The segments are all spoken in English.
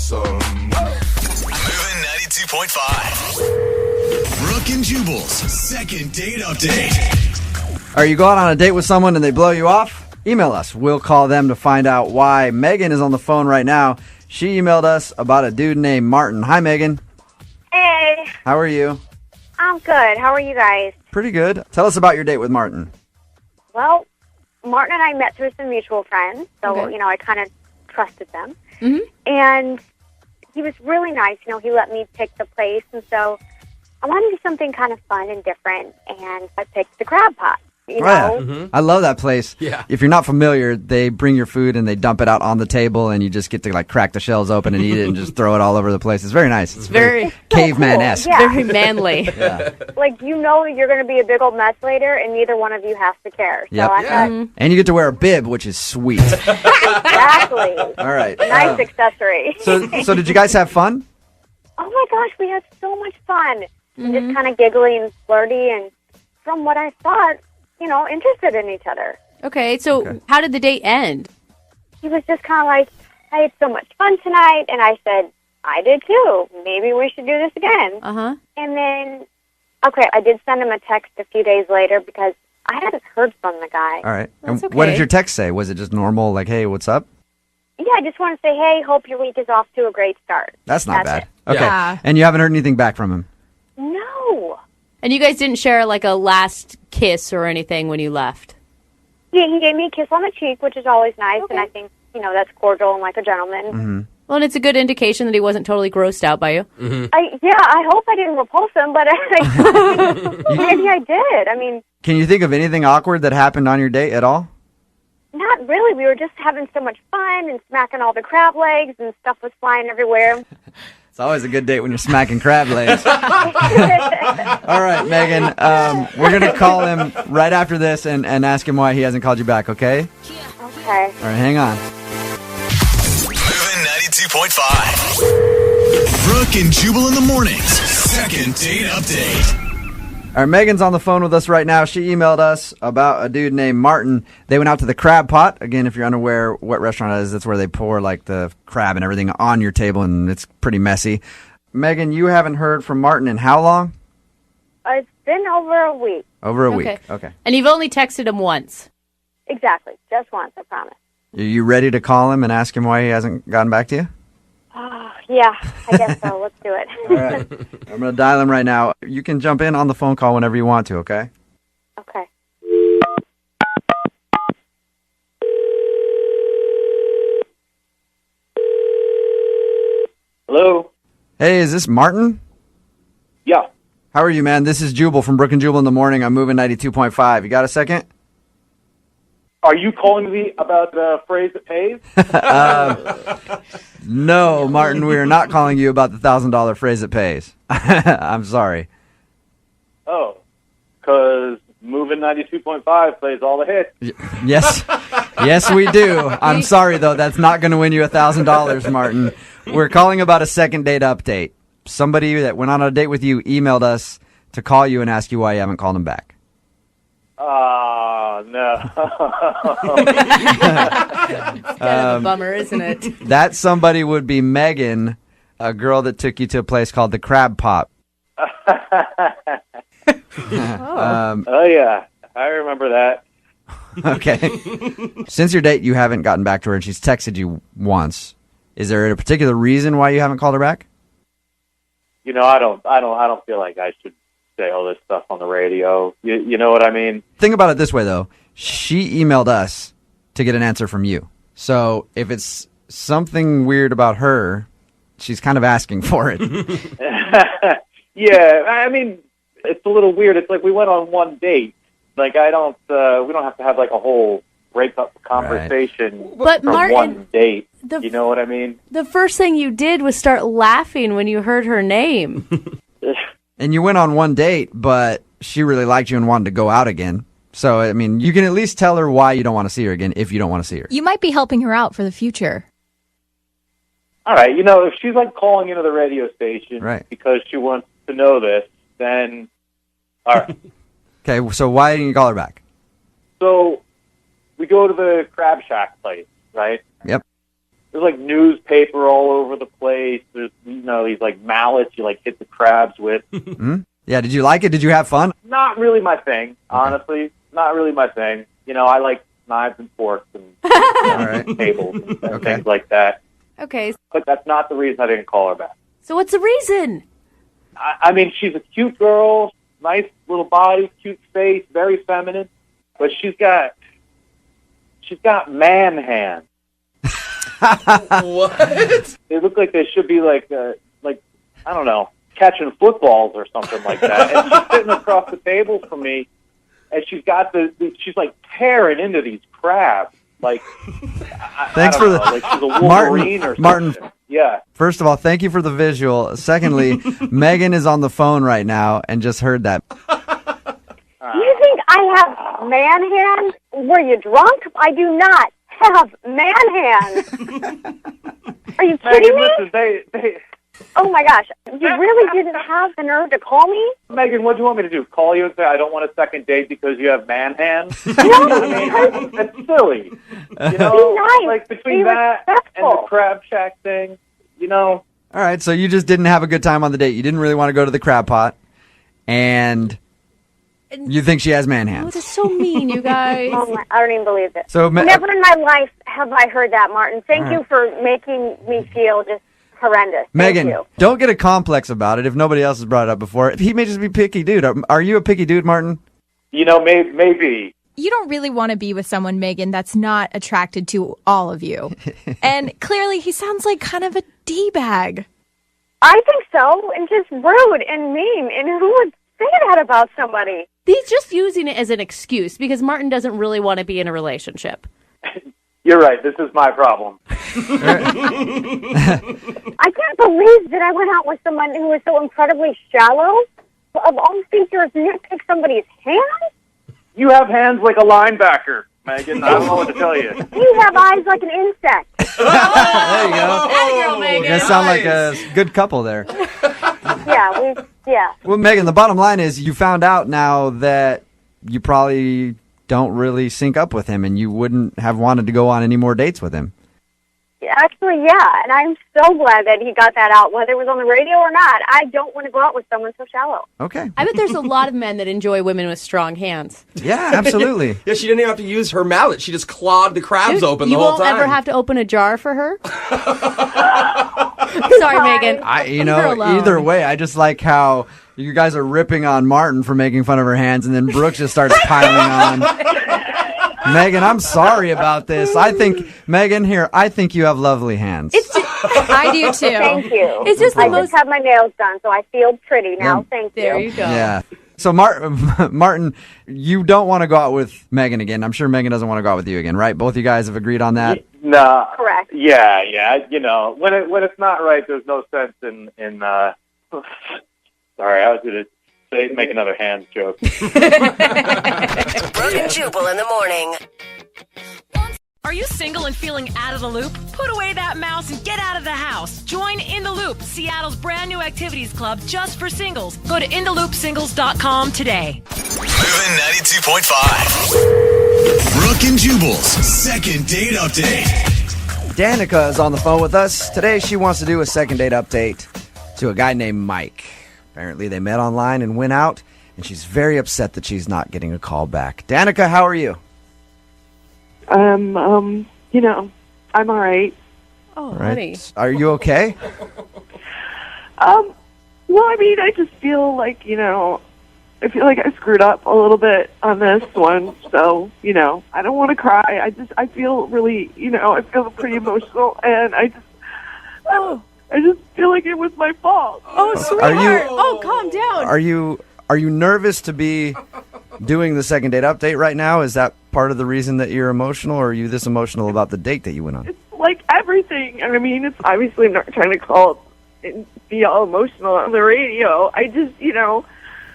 awesome. Moving 92.5. Brooke and Jubal's second date update. Are you going on a date with someone and they blow you off? Email us. We'll call them to find out why. Megan is on the phone right now. She emailed us about a dude named Martin. Hi, Megan. Hey, How are you? I'm good. How are you guys? Pretty good. Tell us about your date with Martin. Well, Martin and I met through some mutual friends, so, Okay. I kind of trusted them. Mhm. And he was really nice. He let me pick the place, and so I wanted to do something kind of fun and different, and I picked the crab pot. I love that place. Yeah. If you're not familiar, they bring your food and they dump it out on the table, and you just get to crack the shells open and eat it and just throw it all over the place. It's very nice. It's very caveman-esque. Yeah. very manly. You're going to be a big old mess later, and neither one of you has to care. So Yep. I thought, And you get to wear a bib, which is sweet. exactly. All right. Nice accessory. So did you guys have fun? Oh my gosh, we had so much fun. Just kind of giggly and flirty, and from what I thought, interested in each other. Okay, so how did the date end? He was just kind of like, I had so much fun tonight, and I said, I did too. Maybe we should do this again. Uh-huh. And then, I did send him a text a few days later because I hadn't heard from the guy. All right. That's And what did okay. your text say? Was it just normal, like, hey, what's up? Yeah, I just want to say, hey, hope your week is off to a great start. That's not That's bad. Okay. Yeah. And you haven't heard anything back from him? No. And you guys didn't share a last kiss or anything when you left? Yeah, he gave me a kiss on the cheek, which is always nice, and I think, that's cordial and like a gentleman. Mm-hmm. Well, and it's a good indication that he wasn't totally grossed out by you. I hope I didn't repulse him, but maybe I did. I mean, Can you think of anything awkward that happened on your date at all? not really. We were just having so much fun and smacking all the crab legs, and stuff was flying everywhere. It's always a good date when you're smacking crab legs. All right, Megan. We're going to call him right after this and ask him why he hasn't called you back, okay? Okay. All right, hang on. Moving 92.5. Brooke and Jubal in the mornings. Second date update. All right, Megan's on the phone with us right now. She emailed us about a dude named Martin. They went out to the Crab Pot. Again, if you're unaware what restaurant it is, that's where they pour the crab and everything on your table, and it's pretty messy. Megan, you haven't heard from Martin in how long? It's been over a week. Over a week. Okay. And you've only texted him once. Exactly. Just once, I promise. Are you ready to call him and ask him why he hasn't gotten back to you? Yeah, I guess so. Let's do it. All right. I'm going to dial him right now. You can jump in on the phone call whenever you want to, okay? Okay. Hello? Hey, is this Martin? Yeah. How are you, man? This is Jubal from Brooke and Jubal in the morning. I'm moving 92.5. You got a second? Are you calling me about the phrase that pays? No, Martin, we are not calling you about the $1,000 phrase that pays. I'm sorry. Oh, because moving 92.5 plays all the hits. Yes. Yes, we do. I'm sorry, though. That's not going to win you $1,000, Martin. We're calling about a second date update. Somebody that went on a date with you emailed us to call you and ask you why you haven't called him back. Oh, no. It's kind of a bummer, isn't it? That somebody would be Megan, a girl that took you to a place called the Crab Pot. Oh, yeah. I remember that. Okay. Since your date, you haven't gotten back to her, and she's texted you once. Is there a particular reason why you haven't called her back? I don't feel like I should say all this stuff on the radio. You know what I mean? Think about it this way, though. She emailed us to get an answer from you. So if it's something weird about her, she's kind of asking for it. Yeah, I mean, it's a little weird. It's like we went on one date. Like, we don't have to have a whole breakup conversation But from Martin, one date. You know what I mean? The first thing you did was start laughing when you heard her name. And you went on one date, but she really liked you and wanted to go out again. So, I mean, you can at least tell her why you don't want to see her again if you don't want to see her. You might be helping her out for the future. All right, if she's calling into the radio station because she wants to know this, then all right. Okay, so why didn't you call her back? So we go to the Crab Shack place, right? Yep. There's like newspaper all over the place. There's, these like mallets you like hit the crabs with. Mm-hmm. Yeah, did you like it? Did you have fun? Not really my thing, honestly. Not really my thing. I like knives and forks and tables and things like that. Okay. But that's not the reason I didn't call her back. So what's the reason? I mean, she's a cute girl, nice little body, cute face, very feminine, but she's got man hands. What? They look like they should be like I don't know, catching footballs or something like that. And she's sitting across the table from me, and she's got she's like tearing into these crabs. Like, Thanks for like she's a Wolverine or something. Martin. Yeah. First of all, thank you for the visual. Secondly, Megan is on the phone right now and just heard that. You think I have man hands? Were you drunk? I do not have man hands. Are you kidding me? Listen, they Oh my gosh, you really didn't have the nerve to call me? Megan, what do you want me to do? Call you and say I don't want a second date because you have man hands? No, that's silly. Be nice. Like between Be that respectful. and the crab shack thing, All right, so you just didn't have a good time on the date. You didn't really want to go to the crab pot, and you think she has man Oh, hands. that's so mean, you guys. Oh my, I don't even believe it. So Never in my life have I heard that, Martin. Thank you for making me feel just horrendous. Megan, Thank you. don't get a complex about it if nobody else has brought it up before. He may just be picky dude. Are you a picky dude, Martin? Maybe. You don't really want to be with someone, Megan, that's not attracted to all of you. And clearly he sounds like kind of a D-bag. I think so, and just rude and mean. And who would say that about somebody? He's just using it as an excuse because Martin doesn't really want to be in a relationship. You're right. This is my problem. I can't believe that I went out with someone who was so incredibly shallow. Of all features, nitpick somebody's hands? You have hands like a linebacker, Megan. I don't know what to tell you. You have eyes like an insect. There you go. That girl, Megan. You guys sound like a good couple there. Yeah. Well, Megan, the bottom line is you found out now that you probably don't really sync up with him and you wouldn't have wanted to go on any more dates with him. Actually, yeah, and I'm so glad that he got that out, whether it was on the radio or not. I don't want to go out with someone so shallow. Okay. I bet there's a lot of men that enjoy women with strong hands. Yeah, absolutely. Yeah, she didn't even have to use her mallet. She just clawed the crabs open the whole time. You won't ever have to open a jar for her? Sorry, Megan. Leave her alone. Either way, I just like how you guys are ripping on Martin for making fun of her hands, and then Brooke just starts piling on. Megan, I'm sorry about this. I think you have lovely hands. I do too. Thank you. It's just I just have my nails done, so I feel pretty now. Yeah. Thank you. There you go. Yeah. So, Martin, you don't want to go out with Megan again. I'm sure Megan doesn't want to go out with you again, right? Both you guys have agreed on that? No. Correct. Yeah. When it's not right, there's no sense in sorry, I was going to make another hands joke. Brooke and Jubal in the morning. Are you single and feeling out of the loop? Put away that mouse and get out of the house. Join In the Loop, Seattle's brand new activities club just for singles. Go to intheloopsingles.com today. Moving 92.5. Brooke and Jubal's second date update. Danica is on the phone with us. Today she wants to do a second date update to a guy named Mike. Apparently they met online and went out, and she's very upset that she's not getting a call back. Danica, how are you? I'm all right. Oh, Right. honey. Are you okay? Well, I mean, I just feel like, I feel like I screwed up a little bit on this one. So, I don't want to cry. I feel really, I feel pretty emotional, and I just feel like it was my fault. Oh, sweetheart. Calm down. Are you nervous to be doing the second date update right now? Is that part of the reason that you're emotional, or are you this emotional about the date that you went on? It's like everything. I mean, it's obviously I'm not trying to call and be all emotional on the radio. I just,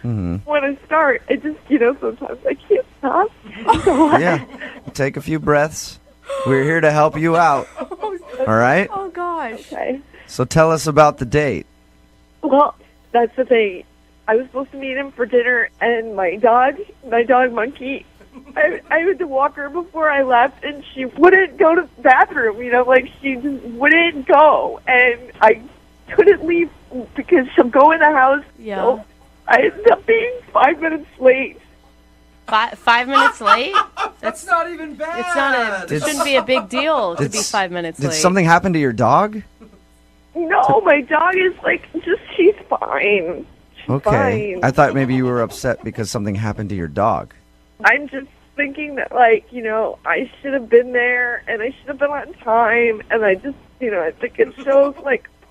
want to start. I just, sometimes I can't stop. Yeah. Take a few breaths. We're here to help you out. All right? Oh, gosh. Okay. So tell us about the date. Well, that's the thing. I was supposed to meet him for dinner, and my dog Monkey, I had to walk her before I left, and she wouldn't go to the bathroom, like she just wouldn't go. And I couldn't leave because she'll go in the house. Yeah. So I ended up being 5 minutes late. 5 minutes late? That's not even bad. It's not it shouldn't be a big deal to be 5 minutes late. Did something happen to your dog? No, my dog is she's fine. She's Okay. fine. I thought maybe you were upset because something happened to your dog. I'm just thinking that, I should have been there, and I should have been on time, and I just, I think it shows,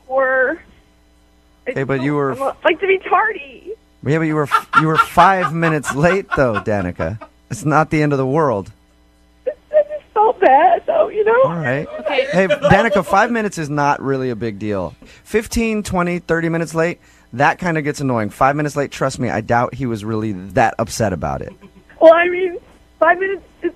poor... Okay, but you were... I like to be tardy. Yeah, but you were 5 minutes late, though, Danica. It's not the end of the world. I just felt bad, though, All right. Okay. Hey, Danica, 5 minutes is not really a big deal. 15, 20, 30 minutes late, that kind of gets annoying. 5 minutes late, trust me, I doubt he was really that upset about it. Well, 5 minutes is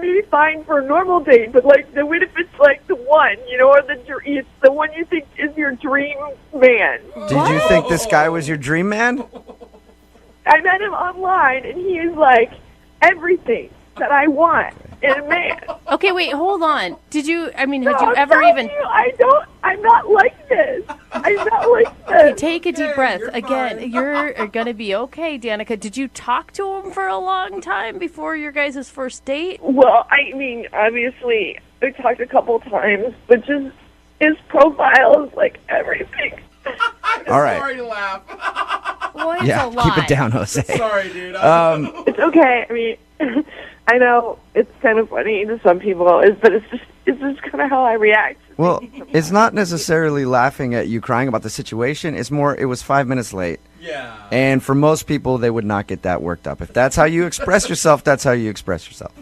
maybe fine for a normal date, but what if it's the one, or it's the one you think is your dream man? Did you think this guy was your dream man? I met him online, and he is everything that I want in a man. Okay, wait, hold on. Did you I'm ever telling even... you, I'm not like this. I'm not like this. Okay, take a deep breath. you're Again, fine. you're going to be okay, Danica. Did you talk to him for a long time before your guys' first date? Well, obviously, I talked a couple times, but just his profile is everything. All right. Sorry to laugh. Well, it's Yeah, a lot. keep it down, Jose. Sorry, dude. It's okay. I know it's kind of funny to some people, but it's just kind of how I react. Well, it's not necessarily laughing at you crying about the situation. It's more, it was 5 minutes late. Yeah. And for most people, they would not get that worked up. If that's how you express yourself, that's how you express yourself.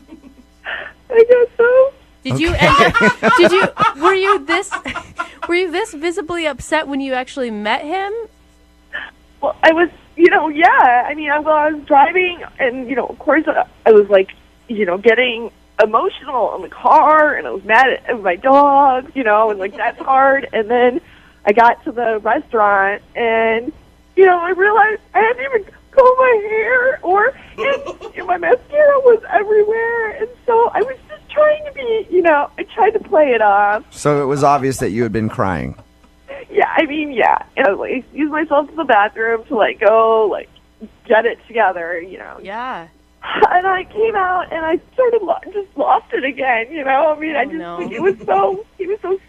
I guess so. Did you end up, were you this visibly upset when you actually met him? Well, I was, yeah. I was driving, and, of course, I was, getting emotional in the car, and I was mad at my dog, and, that's hard. And then I got to the restaurant, and, I realized I hadn't even combed my hair, and my mascara was everywhere. And so I was just trying to be, I tried to play it off. So it was obvious that you had been crying. Yeah, yeah. And I used myself to the bathroom to go, get it together, Yeah. And I came out and I sort of just lost it again, I just no. he was so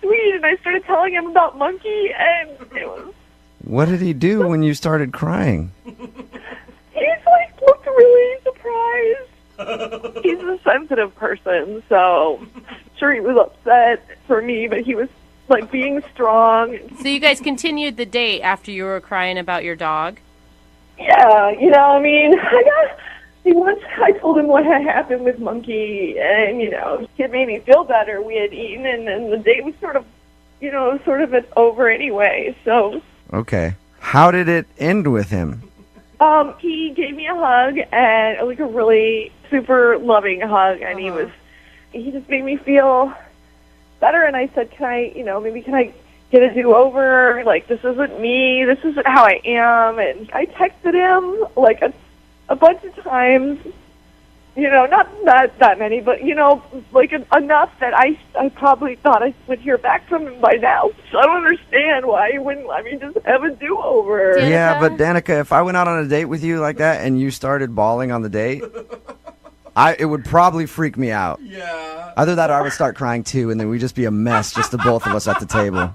sweet, and I started telling him about Monkey, and it was. What did he do when you started crying? He's looked really surprised. He's a sensitive person, so sure he was upset for me, but he was being strong. So you guys continued the date after you were crying about your dog? Yeah, once I told him what had happened with Monkey, and, it made me feel better. We had eaten, and then the date was sort of over anyway, so. Okay. How did it end with him? He gave me a hug, and a really super loving hug, and he just made me feel better. And I said, can I get a do-over? This isn't me. This isn't how I am. And I texted him a bunch of times. Not that many, but enough that I probably thought I would hear back from him by now. So I don't understand why he wouldn't let me just have a do-over. Danica? Yeah, but Danica, if I went out on a date with you like that and you started bawling on the date, it would probably freak me out. Yeah. Either that or I would start crying too, and then we'd just be a mess, just the both of us at the table.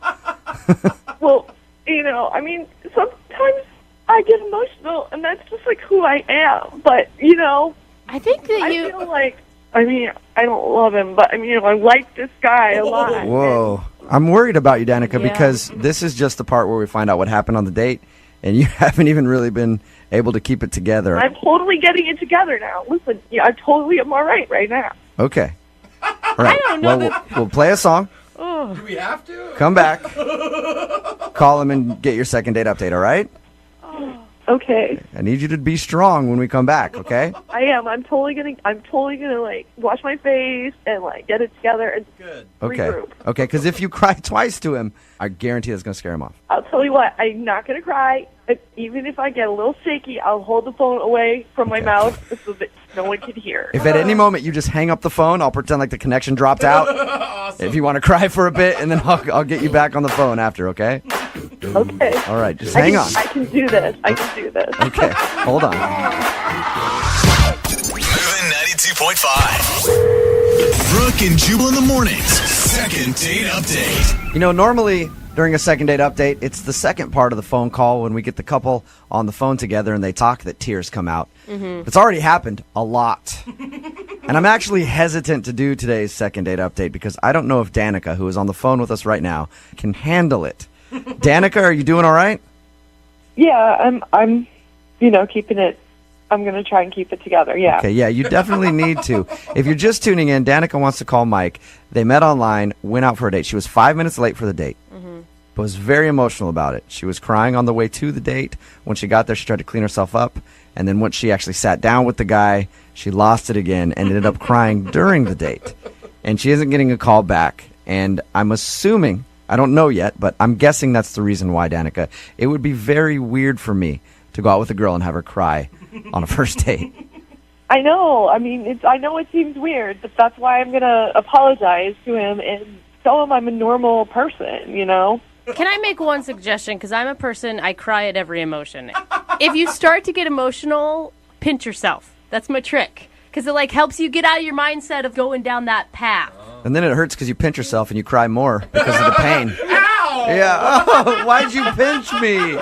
Well, sometimes I get emotional, and that's just who I am. But, I think that I feel I don't love him, but, I like this guy a lot. Whoa. I'm worried about you, Danica, Yeah. because this is just the part where we find out what happened on the date, and you haven't even really been able to keep it together. I'm totally getting it together now. Listen, I totally am all right now. Okay. All right. don't know Well, we'll play a song, Do we have to? come back, call him, and get your second date update, all right? Okay. I need you to be strong when we come back, okay? I am. I'm totally gonna like wash my face and like get it together and Okay. regroup. Okay, because if you cry twice to him, I guarantee that's going to scare him off. I'll tell you what, I'm not gonna cry. Even if I get a little shaky, I'll hold the phone away from my mouth so that no one can hear. If at any moment you just hang up the phone, I'll pretend like the connection dropped out. If you want to cry for a bit, and then I'll get you back on the phone after, okay? Okay. All right, just hang on. I can do this. Okay, hold on. Moving 92.5. Brooke and Jubal in the mornings. Second date update. You know, normally during a second date update, it's the second part of the phone call when we get the couple on the phone together and they talk that tears come out. It's already happened a lot. And I'm actually hesitant to do today's second date update because I don't know if Danica, who is on the phone with us right now, can handle it. Danica, are you doing all right? Yeah, I'm keeping it. I'm going to try and keep it together, yeah. Okay, yeah, you definitely need to. If you're just tuning in, Danica wants to call Mike. They met online, went out for a date. She was 5 minutes late for the date, but was very emotional about it. She was crying on the way to the date. When she got there, she tried to clean herself up, and then once she actually sat down with the guy, she lost it again and ended up crying during the date. And she isn't getting a call back, and I'm assuming, I don't know yet, but I'm guessing that's the reason why, Danica. It would be very weird for me to go out with a girl and have her cry on a first date. I know. I mean, I know it seems weird, but that's why I'm going to apologize to him and tell him I'm a normal person, you know? Can I make one suggestion? Because I'm a person, I cry at every emotion. If you start to get emotional, pinch yourself. That's my trick. Because it helps you get out of your mindset of going down that path. And then it hurts because you pinch yourself and you cry more because of the pain. Ow! Yeah. Oh, why'd you pinch me?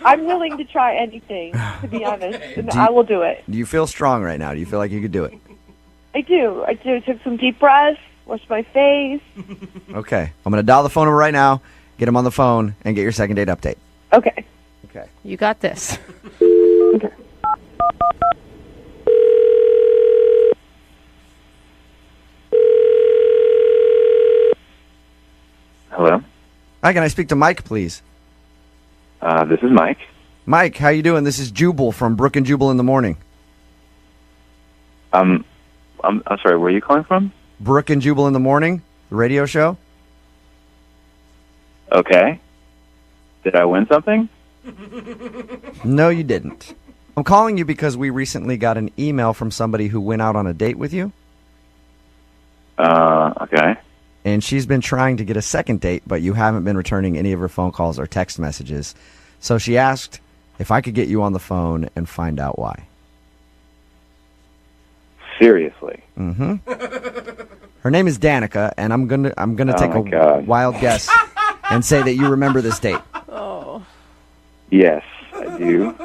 I'm willing to try anything, to be honest, and I will do it. Do you feel strong right now? Do you feel like you could do it? I do. Took some deep breaths, washed my face. Okay. I'm going to dial the phone number right now, get him on the phone, and get your second date update. Okay. Okay. You got this. Okay. Hello? Hi, can I speak to Mike, please? This is Mike. Mike, how you doing? This is Jubal from Brooke and Jubal in the morning. I'm sorry, where are you calling from? Brooke and Jubal in the morning, the radio show. Okay. Did I win something? No, you didn't. I'm calling you because we recently got an email from somebody who went out on a date with you. Okay. And she's been trying to get a second date, but you haven't been returning any of her phone calls or text messages. So she asked if I could get you on the phone and find out why. Seriously? Mm-hmm. Her name is Danica, and I'm gonna take a wild guess and say that you remember this date. Oh. Yes, I do.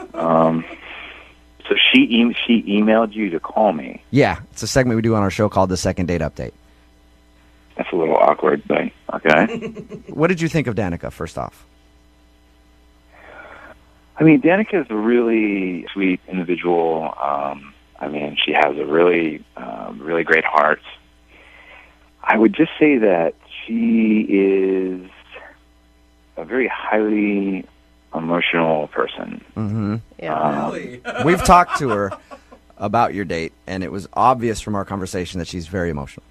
So she emailed you to call me. Yeah, it's a segment we do on our show called the Second Date Update. That's a little awkward, but okay. What did you think of Danica, first off? I mean, Danica is a really sweet individual. I mean, she has a really great heart. I would just say that she is a very highly emotional person. Mm-hmm. Yeah. We've talked to her about your date, and it was obvious from our conversation that she's very emotional.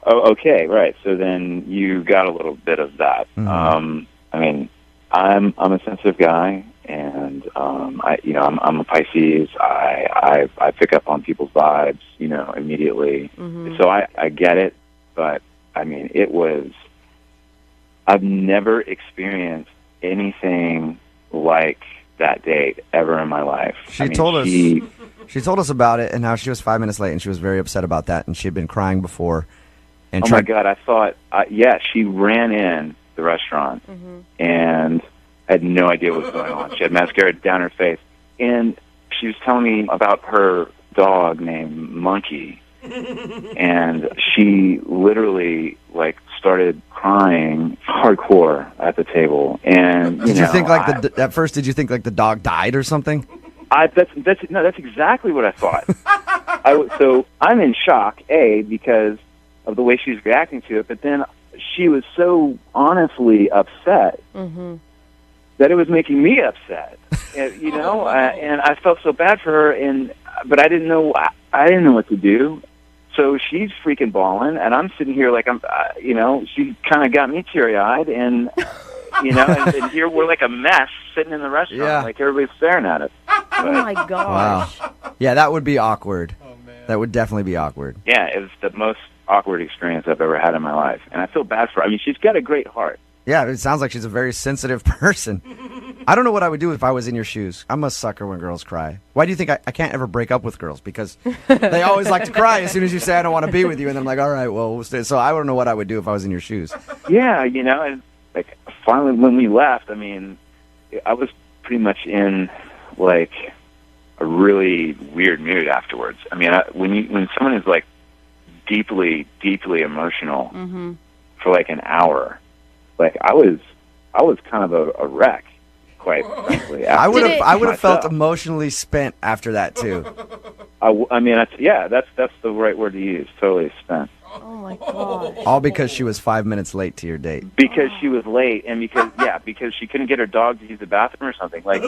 Oh, okay, right. So then you got a little bit of that. Mm-hmm. I mean, I'm a sensitive guy, and I'm a Pisces. I pick up on people's vibes, immediately. Mm-hmm. So I get it, but I mean, I've never experienced anything like that date ever in my life. She told us about it and how she was 5 minutes late, and she was very upset about that, and she had been crying before. And my God, I thought, she ran in the restaurant and had no idea what was going on. She had mascara down her face. And she was telling me about her dog named Monkey. And she literally, started crying hardcore at the table. And, did you think, at first, did you think, the dog died or something? That's exactly what I thought. So I'm in shock, because of the way she was reacting to it, but then she was so honestly upset that it was making me upset. You know, and I felt so bad for her, but I didn't know what to do. So she's freaking bawling, and I'm sitting here like you know, she kind of got me teary-eyed, and you know, and here we're like a mess sitting in the restaurant, like everybody's staring at us. Oh my gosh! Wow. Yeah, that would be awkward. Oh man, that would definitely be awkward. Yeah, it was the most awkward experience I've ever had in my life, and I feel bad for her. I mean, she's got a great heart. Yeah, it sounds like she's a very sensitive person. I don't know what I would do if I was in your shoes. I'm a sucker when girls cry. Why do you think I can't ever break up with girls? Because they always like to cry as soon as you say I don't want to be with you, and I'm like, all right, well, we'll stay. So I don't know what I would do if I was in your shoes. Yeah, you know, and like finally when we left, I mean, I was pretty much in like a really weird mood afterwards. I mean, when someone is like deeply emotional for like an hour, like I was kind of a wreck, quite frankly. I would have felt emotionally spent after that too. I mean, that's the right word to use. Totally spent. Oh my god! All because she was 5 minutes late to your date. Because she was late, and because she couldn't get her dog to use the bathroom or something. Like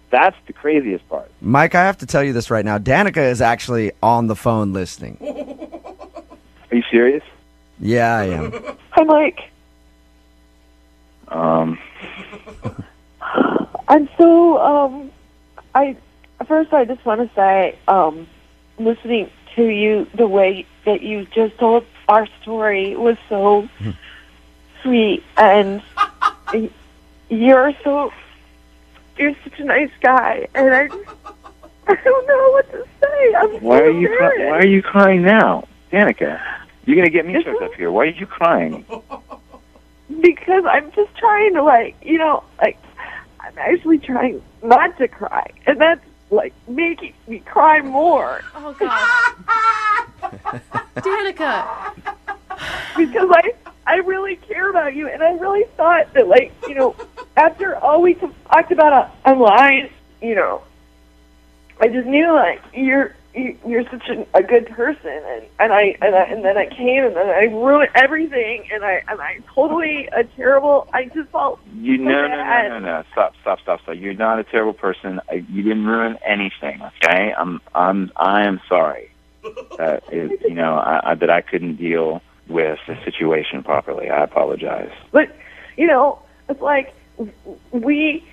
that's the craziest part. Mike, I have to tell you this right now. Danica is actually on the phone listening. Are you serious? Yeah, I am. Hi, Mike. I'm so, first I just want to say, listening to you, the way that you just told our story was so sweet, and you're such a nice guy, and I don't know what to say. Why are you crying now, Danica? You're gonna get me choked up here. Why are you crying? Because I'm just trying to, like, you know, like, I'm actually trying not to cry, and that's like making me cry more. Oh God, Danica. Because I really care about you, and I really thought that, like, you know, after all we talked about online, you know, I just knew, like, you're such a good person, and then I came, and then I ruined everything, and I totally a terrible. I just felt no. Stop. You're not a terrible person. You didn't ruin anything. Okay, I am sorry. You know, that I couldn't deal with the situation properly. I apologize. But you know, it's like we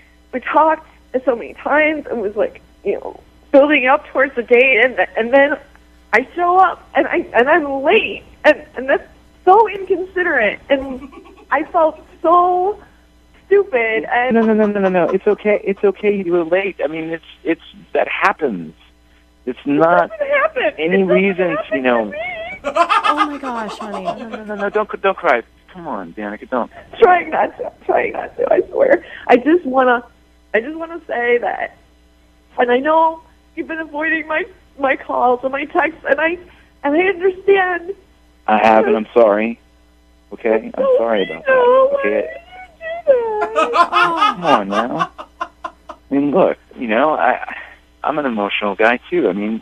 talked so many times, and was like, you know, building up towards the date, and then I show up and I'm late, and that's so inconsiderate, and I felt so stupid. And No. It's okay. It's okay. You were late. I mean, it's that happens. It's not any reason to, you know. Oh my gosh, honey. No. Don't cry. Come on, Danica, don't. Trying not to. I swear. I just wanna say that, and I know you've been avoiding my calls and my texts, and I understand. I have, and I'm sorry. Okay, I'm sorry about that. Okay. Come on now. I mean, look, you know, I'm an emotional guy too. I mean,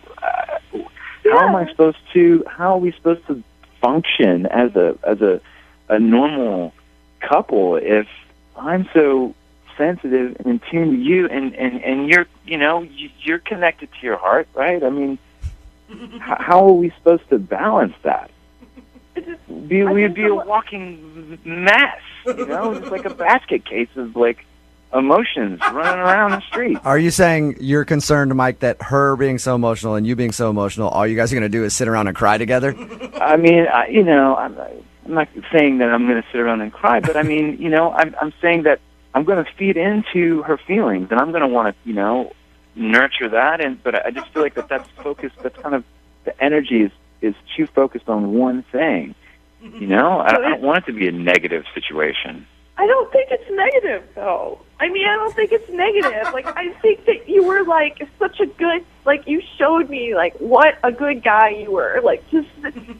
how are we supposed to function as a normal couple if I'm so sensitive and in tune to you, and you're, you know, you're connected to your heart, right? I mean, how are we supposed to balance that? We'd be a walking mess, you know, just like a basket case of like emotions running around the street. Are you saying you're concerned, Mike, that her being so emotional and you being so emotional, all you guys are going to do is sit around and cry together? I mean, you know, I'm not saying that I'm going to sit around and cry, but I mean, you know, I'm saying that I'm going to feed into her feelings, and I'm going to want to, you know, nurture that. But I just feel like that's focused. That's kind of the energy is too focused on one thing. You know, I don't want it to be a negative situation. I don't think it's negative, though. I mean, I don't think it's negative. Like, I think that you were, like, such a good, like, you showed me, like, what a good guy you were. Like, just,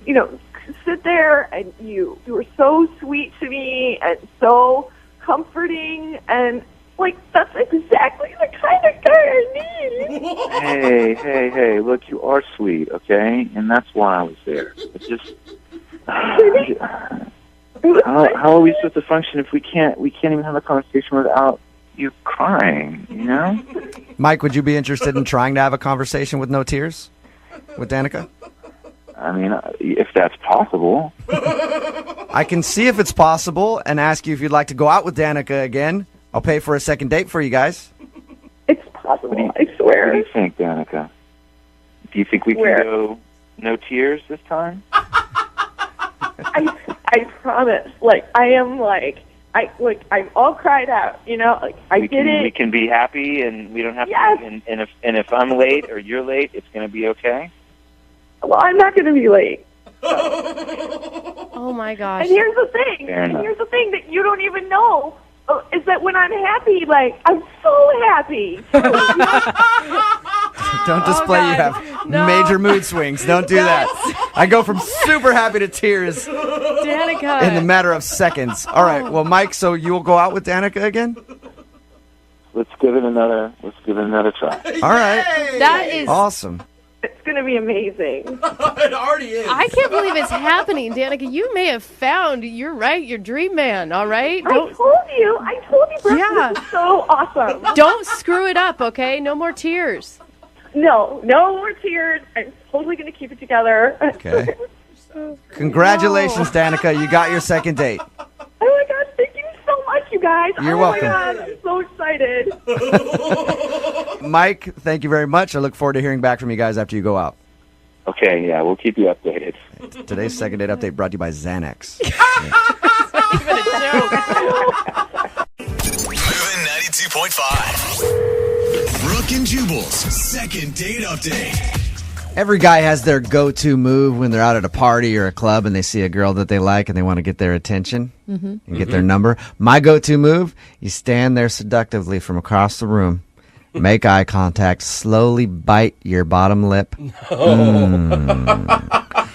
you know, sit there, and you were so sweet to me and so comforting, and, like, that's exactly the kind of guy I need. Hey, look, you are sweet, okay? And that's why I was there. It's just... How are we supposed to function if we can't even have a conversation without you crying, you know? Mike, would you be interested in trying to have a conversation with no tears with Danica? I mean, if that's possible. I can see if it's possible and ask you if you'd like to go out with Danica again. I'll pay for a second date for you guys. It's possible, I swear. What do you think, Danica? Do you think we can go no tears this time? I promise. Like, I am I'm all cried out, you know? Like, I did it. We can be happy and we don't have Yes. to. And if I'm late or you're late, it's going to be okay? Well, I'm not going to be late. Oh my gosh. And here's the thing. Fair enough. Here's the thing that you don't even know is that when I'm happy, like, I'm so happy. Don't display you have major mood swings. Don't do that. I go from super happy to tears Danica. in the matter of seconds. All right. Well, Mike, so you will go out with Danica again? Let's give it another try. All right. That is Awesome. It's going to be amazing. It already is. I can't believe it's happening, Danica. You may have found, you're right, your dream man, all right? I told you, Brooke. Yeah. This is so awesome. Don't screw it up, okay? No more tears. No more tears. I'm totally going to keep it together. Okay. Congratulations, Danica. You got your second date. Oh my God, thank you so much, you guys. You're welcome. Oh my God, I'm so excited. Mike, thank you very much. I look forward to hearing back from you guys after you go out. Okay, yeah, we'll keep you updated. Today's second date update brought to you by Xanax. Even a joke. Moving 92.5. Brooke and Jubal's second date update. Every guy has their go-to move when they're out at a party or a club and they see a girl that they like and they want to get their attention and get their number. My go-to move, you stand there seductively from across the room, make eye contact, slowly bite your bottom lip,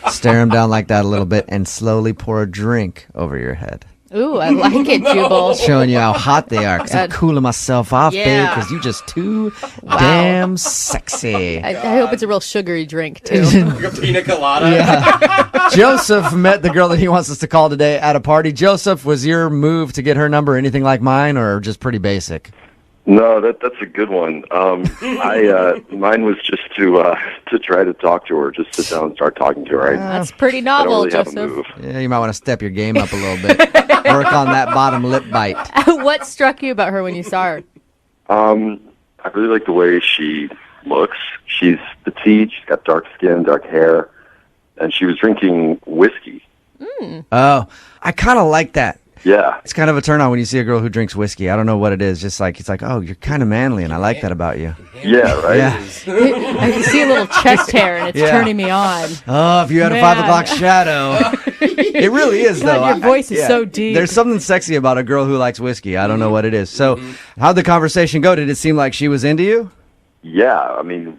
stare them down like that a little bit, and slowly pour a drink over your head. Ooh, I like it, Jubal. Showing you how hot they are, because I'm cooling myself off, babe, Yeah. because you just too damn sexy. I hope it's a real sugary drink, too. Like a pina colada. Yeah. Joseph met the girl that he wants us to call today at a party. Joseph, was your move to get her number anything like mine or just pretty basic? No, that's a good one. Mine was just to try to talk to her, just sit down and start talking to her. That's pretty I novel, don't really have a Joseph. move. Yeah, you might want to step your game up a little bit. Work on that bottom lip bite. What struck you about her when you saw her? I really like the way she looks. She's petite, she's got dark skin, dark hair, and she was drinking whiskey. Oh, I kind of like that. Yeah. It's kind of a turn on when you see a girl who drinks whiskey. I don't know what it is. Just like, it's like, oh, you're kind of manly, and I like that about you. Yeah, right? Yeah. I can see a little chest hair, and it's Yeah. turning me on. Oh, if you had a 5 o'clock shadow. It really is, God, though. your voice is so deep. There's something sexy about a girl who likes whiskey. I don't know what it is. So, how'd the conversation go? Did it seem like she was into you? Yeah, I mean,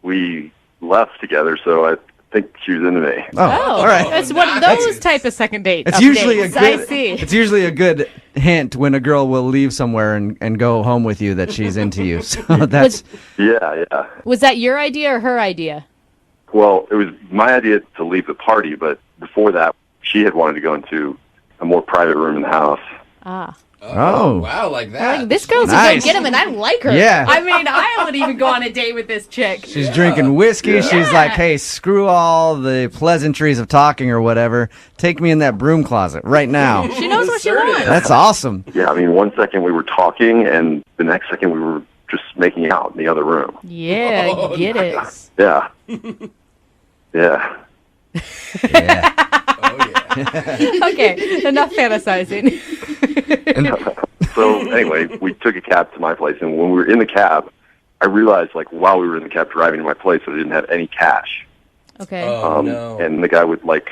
we left together, so I think she was into me. Oh, all right. That's one of those type of second date It's updates. usually a good. I see. It's usually a good hint when a girl will leave somewhere and go home with you that she's into you. So that's Yeah. Was that your idea or her idea? Well, it was my idea to leave the party, but before that, she had wanted to go into a more private room in the house. Ah. Oh. Wow, like that. Like, this girl's a Nice. go-get-em, and I like her. Yeah. I mean, I would even go on a date with this chick. she's drinking whiskey. Yeah. She's like, hey, screw all the pleasantries of talking or whatever. Take me in that broom closet right now. She knows what she wants. That's awesome. Yeah, I mean, one second we were talking, and the next second we were just making out in the other room. Yeah, get it. Yeah. Yeah. Yeah. Okay, enough fantasizing. So anyway, we took a cab to my place, and when we were in the cab, I realized, like, while we were in the cab driving to my place, that I didn't have any cash. Okay. No. And the guy would, like,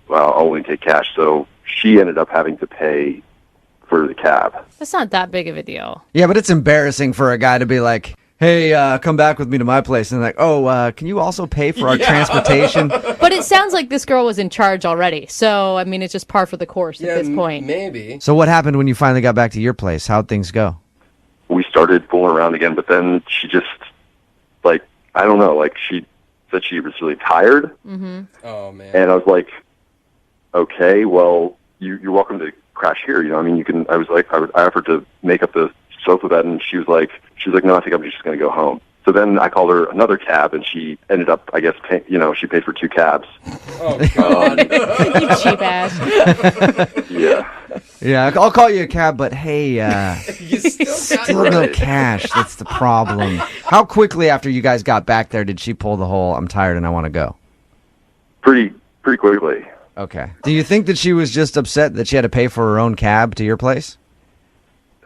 well, I'll only take cash. So she ended up having to pay for the cab. That's not that big of a deal. Yeah, but it's embarrassing for a guy to be like, hey, come back with me to my place. And like, oh, can you also pay for our transportation? But it sounds like this girl was in charge already. So, I mean, it's just par for the course at this point. Maybe. So what happened when you finally got back to your place? How'd things go? We started fooling around again, but then she just, like, I don't know, like, she said she was really tired. Mm-hmm. Oh, man. And I was like, okay, well, you're welcome to crash here. You know, I mean, you can. I offered to make up the sofa bed, and she was like, no, I think I'm just going to go home. So then I called her another cab, and she ended up, I guess, she paid for 2 cabs. Oh, God. You cheap ass. Yeah. Yeah, I'll call you a cab, but hey, You still no cash. That's the problem. How quickly after you guys got back there did she pull the whole, I'm tired and I want to go? Pretty quickly. Okay. Do you think that she was just upset that she had to pay for her own cab to your place?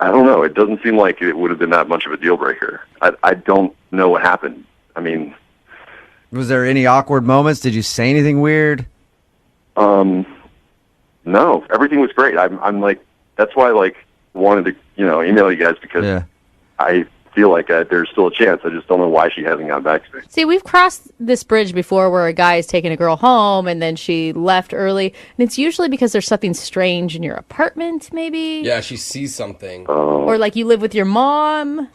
I don't know. It doesn't seem like it would have been that much of a deal breaker. I don't know what happened. I mean... Was there any awkward moments? Did you say anything weird? No. Everything was great. I'm like... That's why I, wanted to, email you guys because I feel like there's still a chance. I just don't know why she hasn't gotten back to me. See, we've crossed this bridge before where a guy is taking a girl home and then she left early. And it's usually because there's something strange in your apartment, maybe. Yeah, she sees something. Or you live with your mom.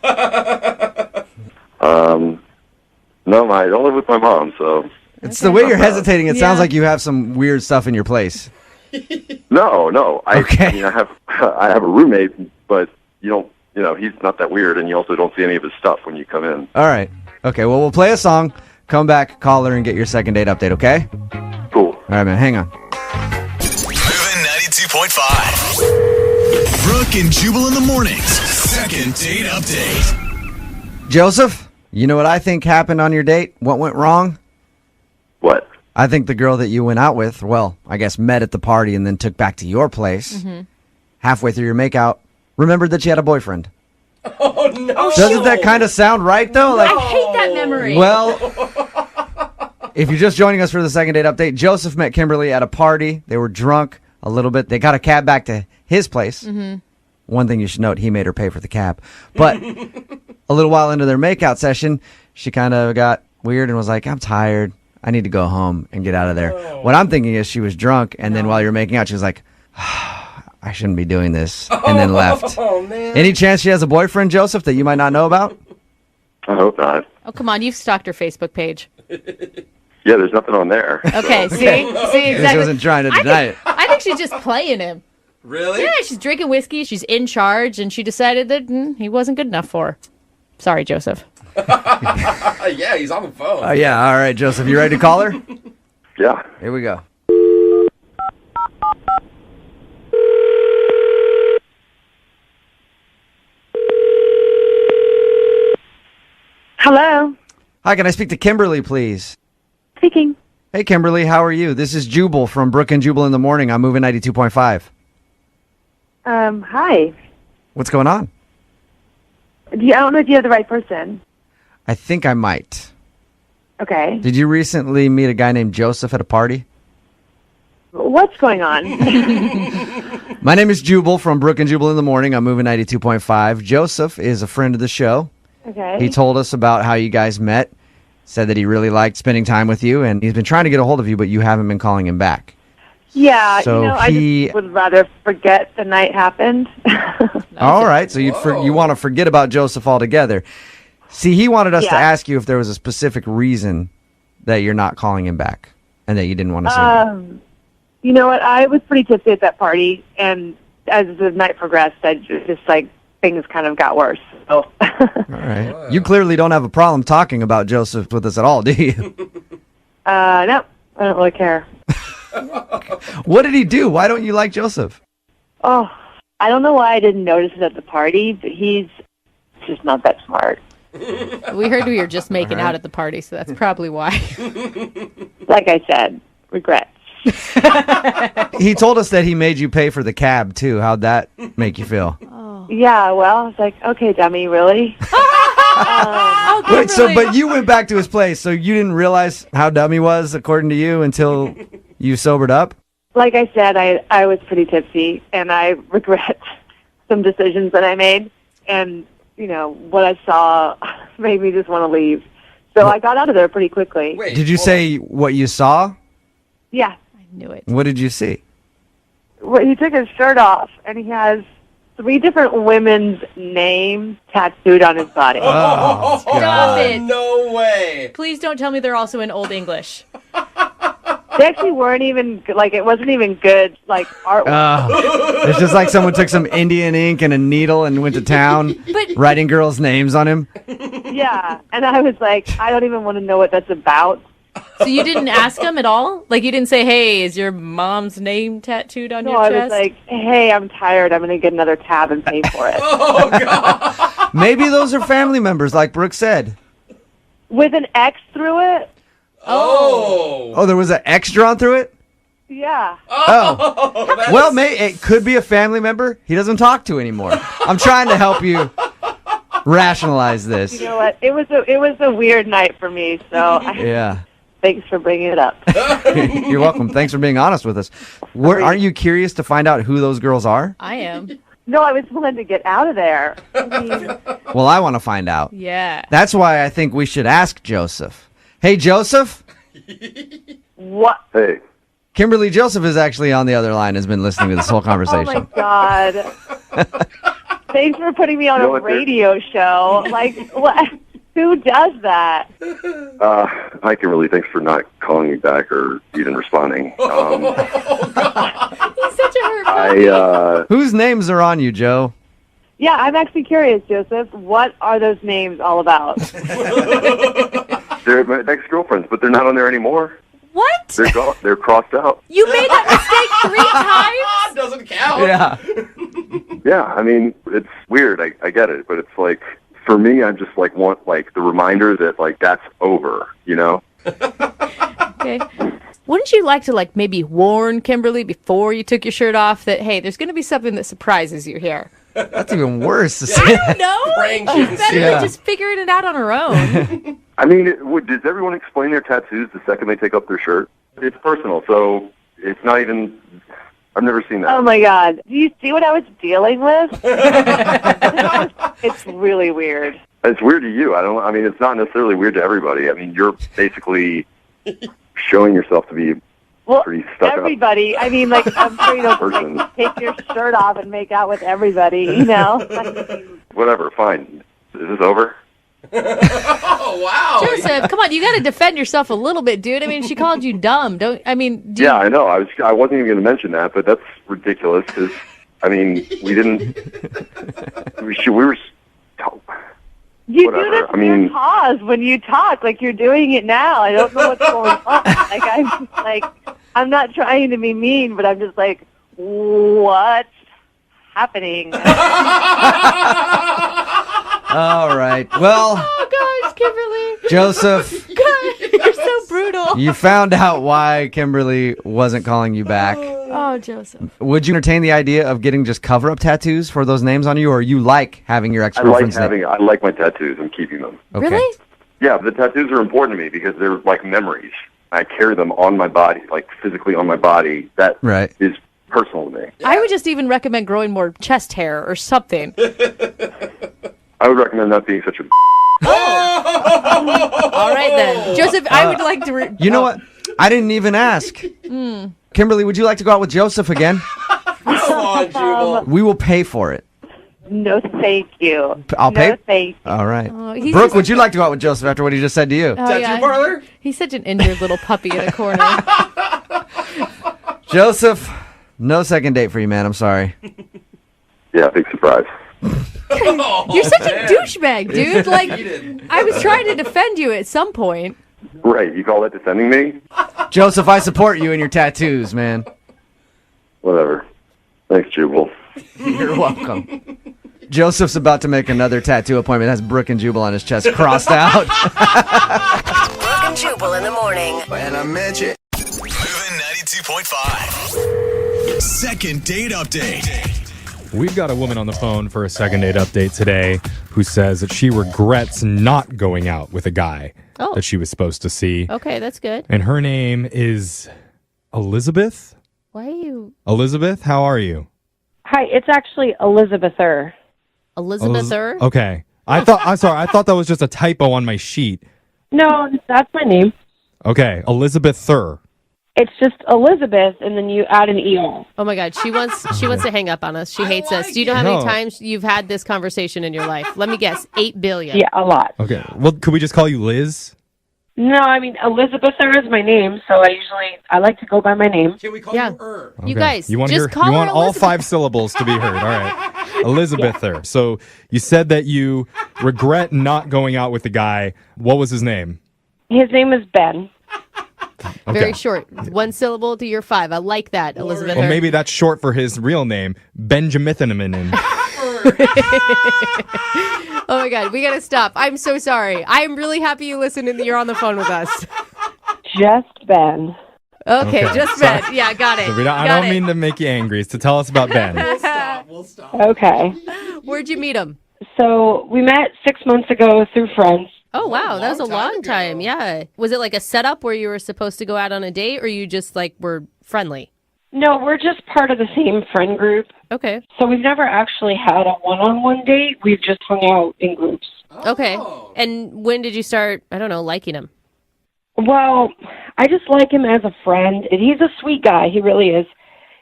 No, I don't live with my mom, so... It's the way you're hesitating. It sounds like you have some weird stuff in your place. No. I mean, I have a roommate, but you don't... he's not that weird, and you also don't see any of his stuff when you come in. All right. Okay, well, we'll play a song, come back, call her, and get your second date update, okay? Cool. All right, man, hang on. Moving 92.5. Brooke and Jubal in the mornings. Second date update. Joseph, you know what I think happened on your date? What went wrong? What? I think the girl that you went out with, I guess met at the party and then took back to your place. Mm-hmm. Halfway through your makeout, remembered that she had a boyfriend. Oh, no. Doesn't that kind of sound right, though? I hate that memory. Well, if you're just joining us for the second date update, Joseph met Kimberly at a party. They were drunk a little bit. They got a cab back to his place. Mm-hmm. One thing you should note, he made her pay for the cab. But a little while into their makeout session, she kind of got weird and was like, I'm tired. I need to go home and get out of there. Oh. What I'm thinking is she was drunk, and then while you're making out, she was like, I shouldn't be doing this, and then left. Oh, man. Any chance she has a boyfriend, Joseph, that you might not know about? I hope not. Oh, come on. You've stalked her Facebook page. Yeah, there's nothing on there. Okay, so. see? Exactly. She wasn't trying to deny it. I think she's just playing him. Really? Yeah, she's drinking whiskey. She's in charge, and she decided that he wasn't good enough for her. Sorry, Joseph. Yeah, he's on the phone. Yeah, all right, Joseph. You ready to call her? Yeah. Here we go. Hello. Hi, can I speak to Kimberly, please? Speaking. Hey, Kimberly, how are you? This is Jubal from Brooke and Jubal in the Morning. I'm moving 92.5. Hi. What's going on? I don't know if you have the right person. I think I might. Okay. Did you recently meet a guy named Joseph at a party? What's going on? My name is Jubal from Brooke and Jubal in the Morning. I'm moving 92.5. Joseph is a friend of the show. Okay. He told us about how you guys met, said that he really liked spending time with you, and he's been trying to get a hold of you, but you haven't been calling him back. Yeah, So I just would rather forget the night happened. All right, so you want to forget about Joseph altogether. See, he wanted us to ask you if there was a specific reason that you're not calling him back and that you didn't want to see him. You know what? I was pretty tipsy at that party, and as the night progressed, I just things kind of got worse. So. All right. You clearly don't have a problem talking about Joseph with us at all, do you? No, I don't really care. What did he do? Why don't you like Joseph? Oh, I don't know why I didn't notice it at the party, but he's just not that smart. We heard we were just making out at the party, so that's probably why. Like I said, regrets. He told us that he made you pay for the cab, too. How'd that make you feel? Yeah, well, I was like, okay, dummy, really? Wait, but you went back to his place, so you didn't realize how dumb he was, according to you, until you sobered up? Like I said, I was pretty tipsy, and I regret some decisions that I made, and, what I saw made me just want to leave. So I got out of there pretty quickly. Did you say what you saw? Yeah. I knew it. What did you see? Well, he took his shirt off, and he has 3 different women's names tattooed on his body. Oh, Stop it. No way. Please don't tell me they're also in Old English. They actually weren't even, like, it wasn't even good, like, artwork. It's just like someone took some Indian ink and a needle and went to town writing girls' names on him. Yeah, and I was like, I don't even want to know what that's about. So you didn't ask him at all? Like, you didn't say, hey, is your mom's name tattooed on your I chest? was like, hey, I'm tired. I'm going to get another tab and pay for it. Oh, God. Maybe those are family members, like Brooke said. With an X through it? Oh, there was an X drawn through it? Yeah. Oh. Well, it could be a family member he doesn't talk to anymore. I'm trying to help you rationalize this. You know what? It was a weird night for me, so Yeah. Thanks for bringing it up. You're welcome. Thanks for being honest with us. Aren't you curious to find out who those girls are? I am. No, I was willing to get out of there. I mean, Well, I want to find out. Yeah. That's why I think we should ask Joseph. Hey, Joseph? What? Hey. Kimberly Joseph is actually on the other line, has been listening to this whole conversation. Oh, my God. Thanks for putting me on a radio show. Like, what? Who does that? Hi, Kimberly. Thanks for not calling me back or even responding. He's such a hurt. Whose names are on you, Joe? Yeah, I'm actually curious, Joseph. What are those names all about? They're my ex-girlfriends, but they're not on there anymore. What? They're gone. They're crossed out. You made that mistake 3 times? Doesn't count. Yeah. Yeah, I mean, it's weird. I get it, but it's like, for me, I just like want like the reminder that like that's over, you know? Okay. Wouldn't you like to like maybe warn Kimberly before you took your shirt off that, hey, there's going to be something that surprises you here? That's even worse to say. I don't know. She's better than just figuring it out on her own. I mean, does everyone explain their tattoos the second they take off their shirt? It's personal, so it's not even... I've never seen that. Oh, my God. Do you see what I was dealing with? It's really weird. It's weird to you. I mean, it's not necessarily weird to everybody. I mean, you're basically showing yourself to be pretty stuck everybody. I mean, like, I'm sure you don't like, take your shirt off and make out with everybody, you know? Whatever, fine. Is this over? Oh, wow. Joseph, come on, you got to defend yourself a little bit, dude. I mean, she called you dumb. Yeah, I know. I wasn't even going to mention that, but that's ridiculous because, I mean, we didn't... we were... You whatever. do this I mean, pause when you talk, like you're doing it now. I don't know what's going on. I'm not trying to be mean, but I'm just like, what's happening? All right. Well, oh gosh, Kimberly. Joseph. God, you're so brutal. You found out why Kimberly wasn't calling you back. Oh, Joseph. Would you entertain the idea of getting just cover-up tattoos for those names on you, or you like having your ex-girlfriend's name? I like my tattoos. I'm keeping them. Okay. Really? Yeah, the tattoos are important to me because they're like memories. I carry them on my body, like physically on my body. That is personal to me. I would just even recommend growing more chest hair or something. I would recommend not being such a... All right, then. Joseph, I would like to... You know what? I didn't even ask. Kimberly, would you like to go out with Joseph again? Come on, Jubal. We will pay for it. No, thank you. I'll pay? No, thank you. All right. he's Brooke, just- would you like to go out with Joseph after what he just said to you? Tattoo parlor? He's such an injured little puppy in a corner. Joseph, no second date for you, man. I'm sorry. Yeah, big surprise. You're such a douchebag, dude. Like, I was trying to defend you at some point. Right, you call that defending me? Joseph, I support you and your tattoos, man. Whatever. Thanks, Jubal. You're welcome. Joseph's about to make another tattoo appointment. Has Brooke and Jubal on his chest crossed out. Brooke and Jubal in the morning. When I met you. Moving 92.5. Second date update. We've got a woman on the phone for a second date update today who says that she regrets not going out with a guy that she was supposed to see. Okay, that's good. And her name is Elizabeth. Why are you... Elizabeth, how are you? Hi, it's actually Elizabether. Elizabether? Okay. I thought that was just a typo on my sheet. No, that's my name. Okay, Elizabether. It's just Elizabeth, and then you add an ER. Oh my God, she wants to hang up on us. She hates us. Do you know how many times you've had this conversation in your life? Let me guess, 8 billion. Yeah, a lot. Okay, well, could we just call you Liz? No, I mean, Elizabeth is my name, so I like to go by my name. Can we call you You guys, You want, just call you her want all Elizabeth. 5 syllables to be heard. All right. Elizabether. So you said that you regret not going out with the guy. What was his name? His name is Ben. Very short. 1 syllable to your 5. I like that, Elizabeth. Well, maybe that's short for his real name, Benjamin. Oh my God, we gotta stop. I'm so sorry. I'm really happy you listened and you're on the phone with us. Just Ben. Okay, just Ben. Sorry. Yeah, got it. So I don't mean to make you angry. It's to tell us about Ben. We'll stop. Okay. Where'd you meet him? So we met 6 months ago through friends. Oh, wow. That was a long time. Yeah. Was it like a setup where you were supposed to go out on a date or you just like were friendly? No, we're just part of the same friend group. Okay. So we've never actually had a one-on-one date. We've just hung out in groups. Okay. And when did you start, I don't know, liking him? Well, I just like him as a friend. And he's a sweet guy. He really is.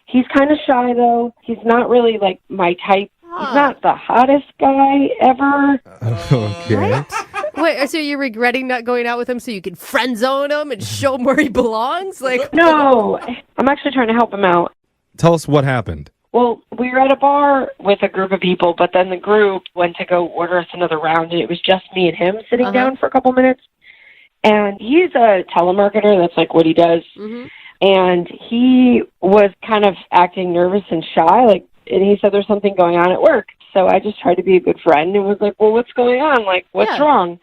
He's kind of shy, though. He's not really, like, my type. He's not the hottest guy ever. Okay. Wait, so you're regretting not going out with him so you can friend zone him and show him where he belongs? Like, No, I'm actually trying to help him out. Tell us what happened. Well, we were at a bar with a group of people, but then the group went to go order us another round, and it was just me and him sitting down for a couple minutes. And he's a telemarketer. That's like what he does. Mm-hmm. And he was kind of acting nervous and shy, and he said there's something going on at work. So I just tried to be a good friend and was like, well, what's going on? Like, what's wrong?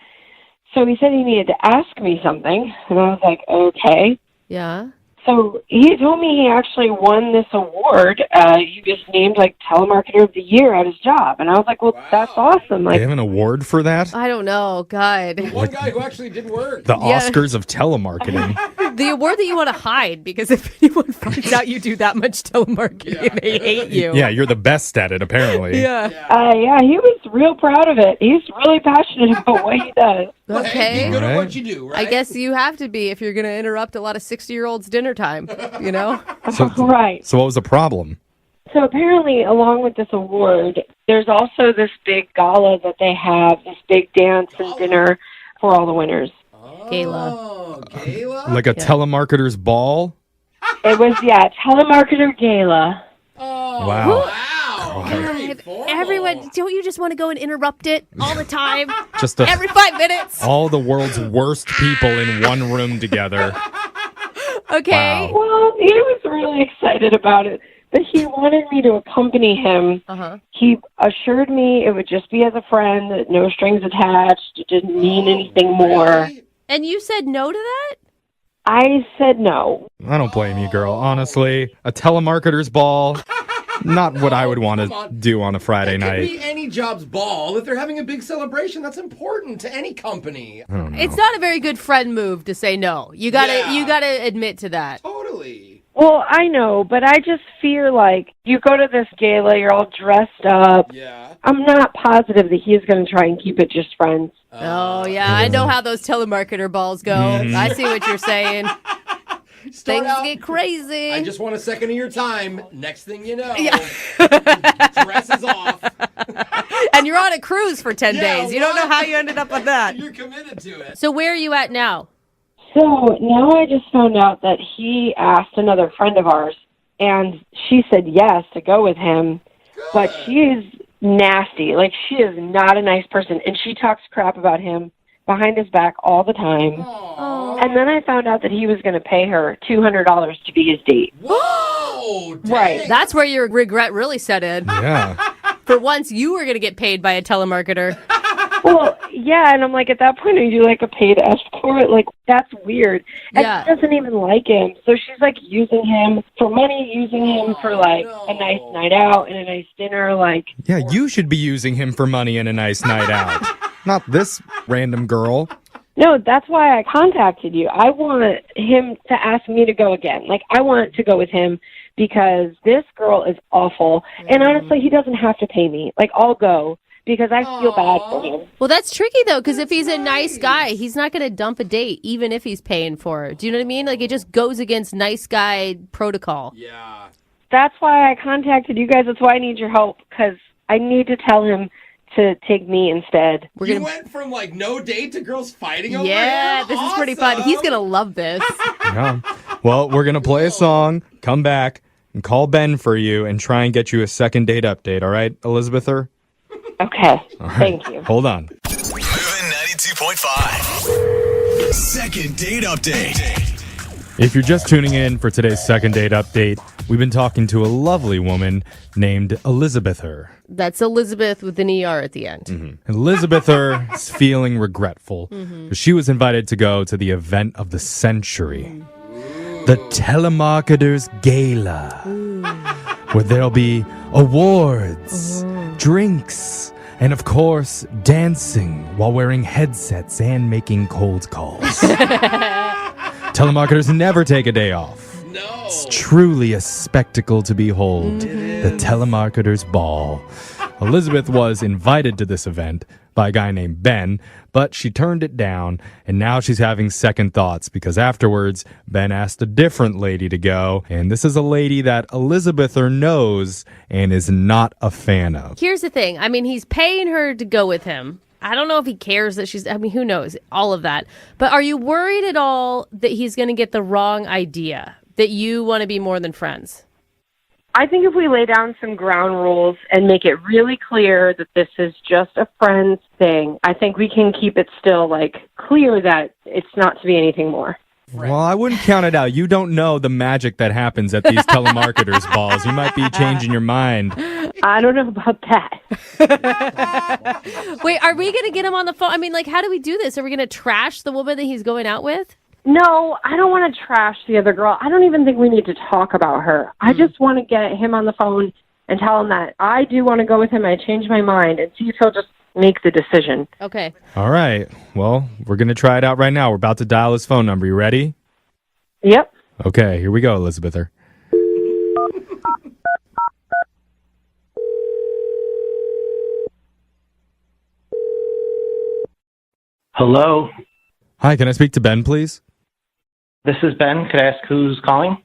So he said he needed to ask me something. And I was like, okay. Yeah. So he told me he actually won this award. He was named like telemarketer of the year at his job. And I was like, well, that's awesome. They Like, have an award for that? I don't know. God. One guy who actually did work. The Oscars of telemarketing. The award that you want to hide because if anyone finds out you do that much telemarketing, they hate you. Yeah, you're the best at it, apparently. Yeah. yeah, he was real proud of it. He's really passionate about what he does. Okay. Be good at what you do, right? I guess you have to be if you're going to interrupt a lot of 60-year-olds dinner time, you know? Right. So what was the problem? So apparently, along with this award, there's also this big gala that they have, this big dance and dinner for all the winners. Gala. Like a telemarketer's ball? It was, telemarketer gala. Wow. God, everyone, don't you just want to go and interrupt it all the time? Just every 5 minutes? All the world's worst people in one room together. Okay. Wow. Well, he was really excited about it, but he wanted me to accompany him. He assured me it would just be as a friend, that no strings attached, it didn't mean anything more. And you said no to that? I said no. I don't blame you, girl. Honestly, a telemarketer's ball, not what I would want to do on a Friday It could night. be any job's ball. If they're having a big celebration, that's important to any company. It's not a very good friend move to say no. You gotta admit to that. Totally. Well, I know, but I just feel like you go to this gala, you're all dressed up. Yeah. I'm not positive that he's going to try and keep it just friends. Oh, yeah, I know how those telemarketer balls go. I see what you're saying. Things get crazy. I just want a second of your time. Next thing you know, dress is off. And you're on a cruise for 10 days. You don't know how you ended up on that. You're committed to it. So where are you at now? So now I just found out that he asked another friend of ours, and she said yes to go with him, but she is nasty. Like, she is not a nice person, and she talks crap about him behind his back all the time. And then I found out that he was going to pay her $200 to be his date. Whoa! Right. That's where your regret really set in. Yeah. For once, you were going to get paid by a telemarketer. Well, yeah, and I'm like, at that point, are you like a paid escort? Like, that's weird. And Yeah. she doesn't even like him. So she's like using him for money, using him for like a nice night out and a nice dinner. Like, Yeah, you should be using him for money and a nice night out. Not this random girl. no, that's why I contacted you. I want him to ask me to go again. Like, I want to go with him because this girl is awful. And honestly, he doesn't have to pay me. Like, I'll go because I feel bad for him. Well, that's tricky, though, because if he's a nice guy, he's not going to dump a date, even if he's paying for it. Do you know what I mean? Like, it just goes against nice guy protocol. Yeah. That's why I contacted you guys. That's why I need your help, because I need to tell him to take me instead. You went from like no date to girls fighting over Yeah, him? this is pretty fun. He's going to love this. Yeah. Well, we're going to play a song, come back, and call Ben for you and try and get you a second date update. All right, Elizabether? Okay. All right. Thank you. Hold on. Moving 92.5. Second date update. If you're just tuning in for today's second date update, we've been talking to a lovely woman named Elizabether. That's Elizabeth with an ER at the end. Mm-hmm. Elizabether is feeling regretful because she was invited to go to the event of the century, the Telemarketers Gala, where there'll be awards, drinks, and of course, dancing while wearing headsets and making cold calls. Telemarketers never take a day off. No. It's truly a spectacle to behold. The Telemarketers Ball. Elizabeth was invited to this event by a guy named Ben, but she turned it down, and now she's having second thoughts because afterwards, Ben asked a different lady to go, and this is a lady that Elizabether knows and is not a fan of. Here's the thing. I mean, he's paying her to go with him. I don't know if he cares that who knows, all of that. But are you worried at all that he's going to get the wrong idea, that you want to be more than friends? I think if we lay down some ground rules and make it really clear that this is just a friends thing, I think we can keep it still, clear that it's not to be anything more. Well, I wouldn't count it out. You don't know the magic that happens at these telemarketers balls. You might be changing your mind. I don't know about that. Wait, are we going to get him on the phone? I mean, how do we do this? Are we going to trash the woman that he's going out with? No, I don't want to trash the other girl. I don't even think we need to talk about her. I just want to get him on the phone and tell him that I do want to go with him. I changed my mind and see if he'll just make the decision. Okay. All right. Well, we're going to try it out right now. We're about to dial his phone number. You ready? Yep. Okay, here we go, Elizabether. Hello. Hi, can I speak to Ben, please? This is Ben. Could I ask who's calling?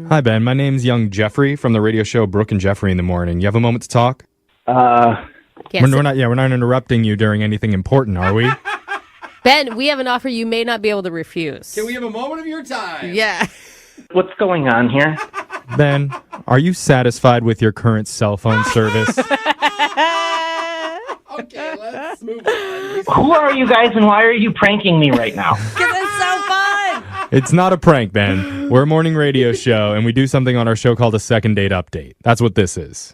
Hi, Ben. My name's young Jeffrey from the radio show Brooke and Jeffrey in the Morning. You have a moment to talk? Yes. We're not interrupting you during anything important, are we? Ben, we have an offer you may not be able to refuse. Can we have a moment of your time? Yeah. What's going on here? Ben, are you satisfied with your current cell phone service? Okay, let's move on. Who are you guys and why are you pranking me right now? Because it's so fun. It's not a prank, Ben. We're a morning radio show, and we do something on our show called a second date update. That's what this is.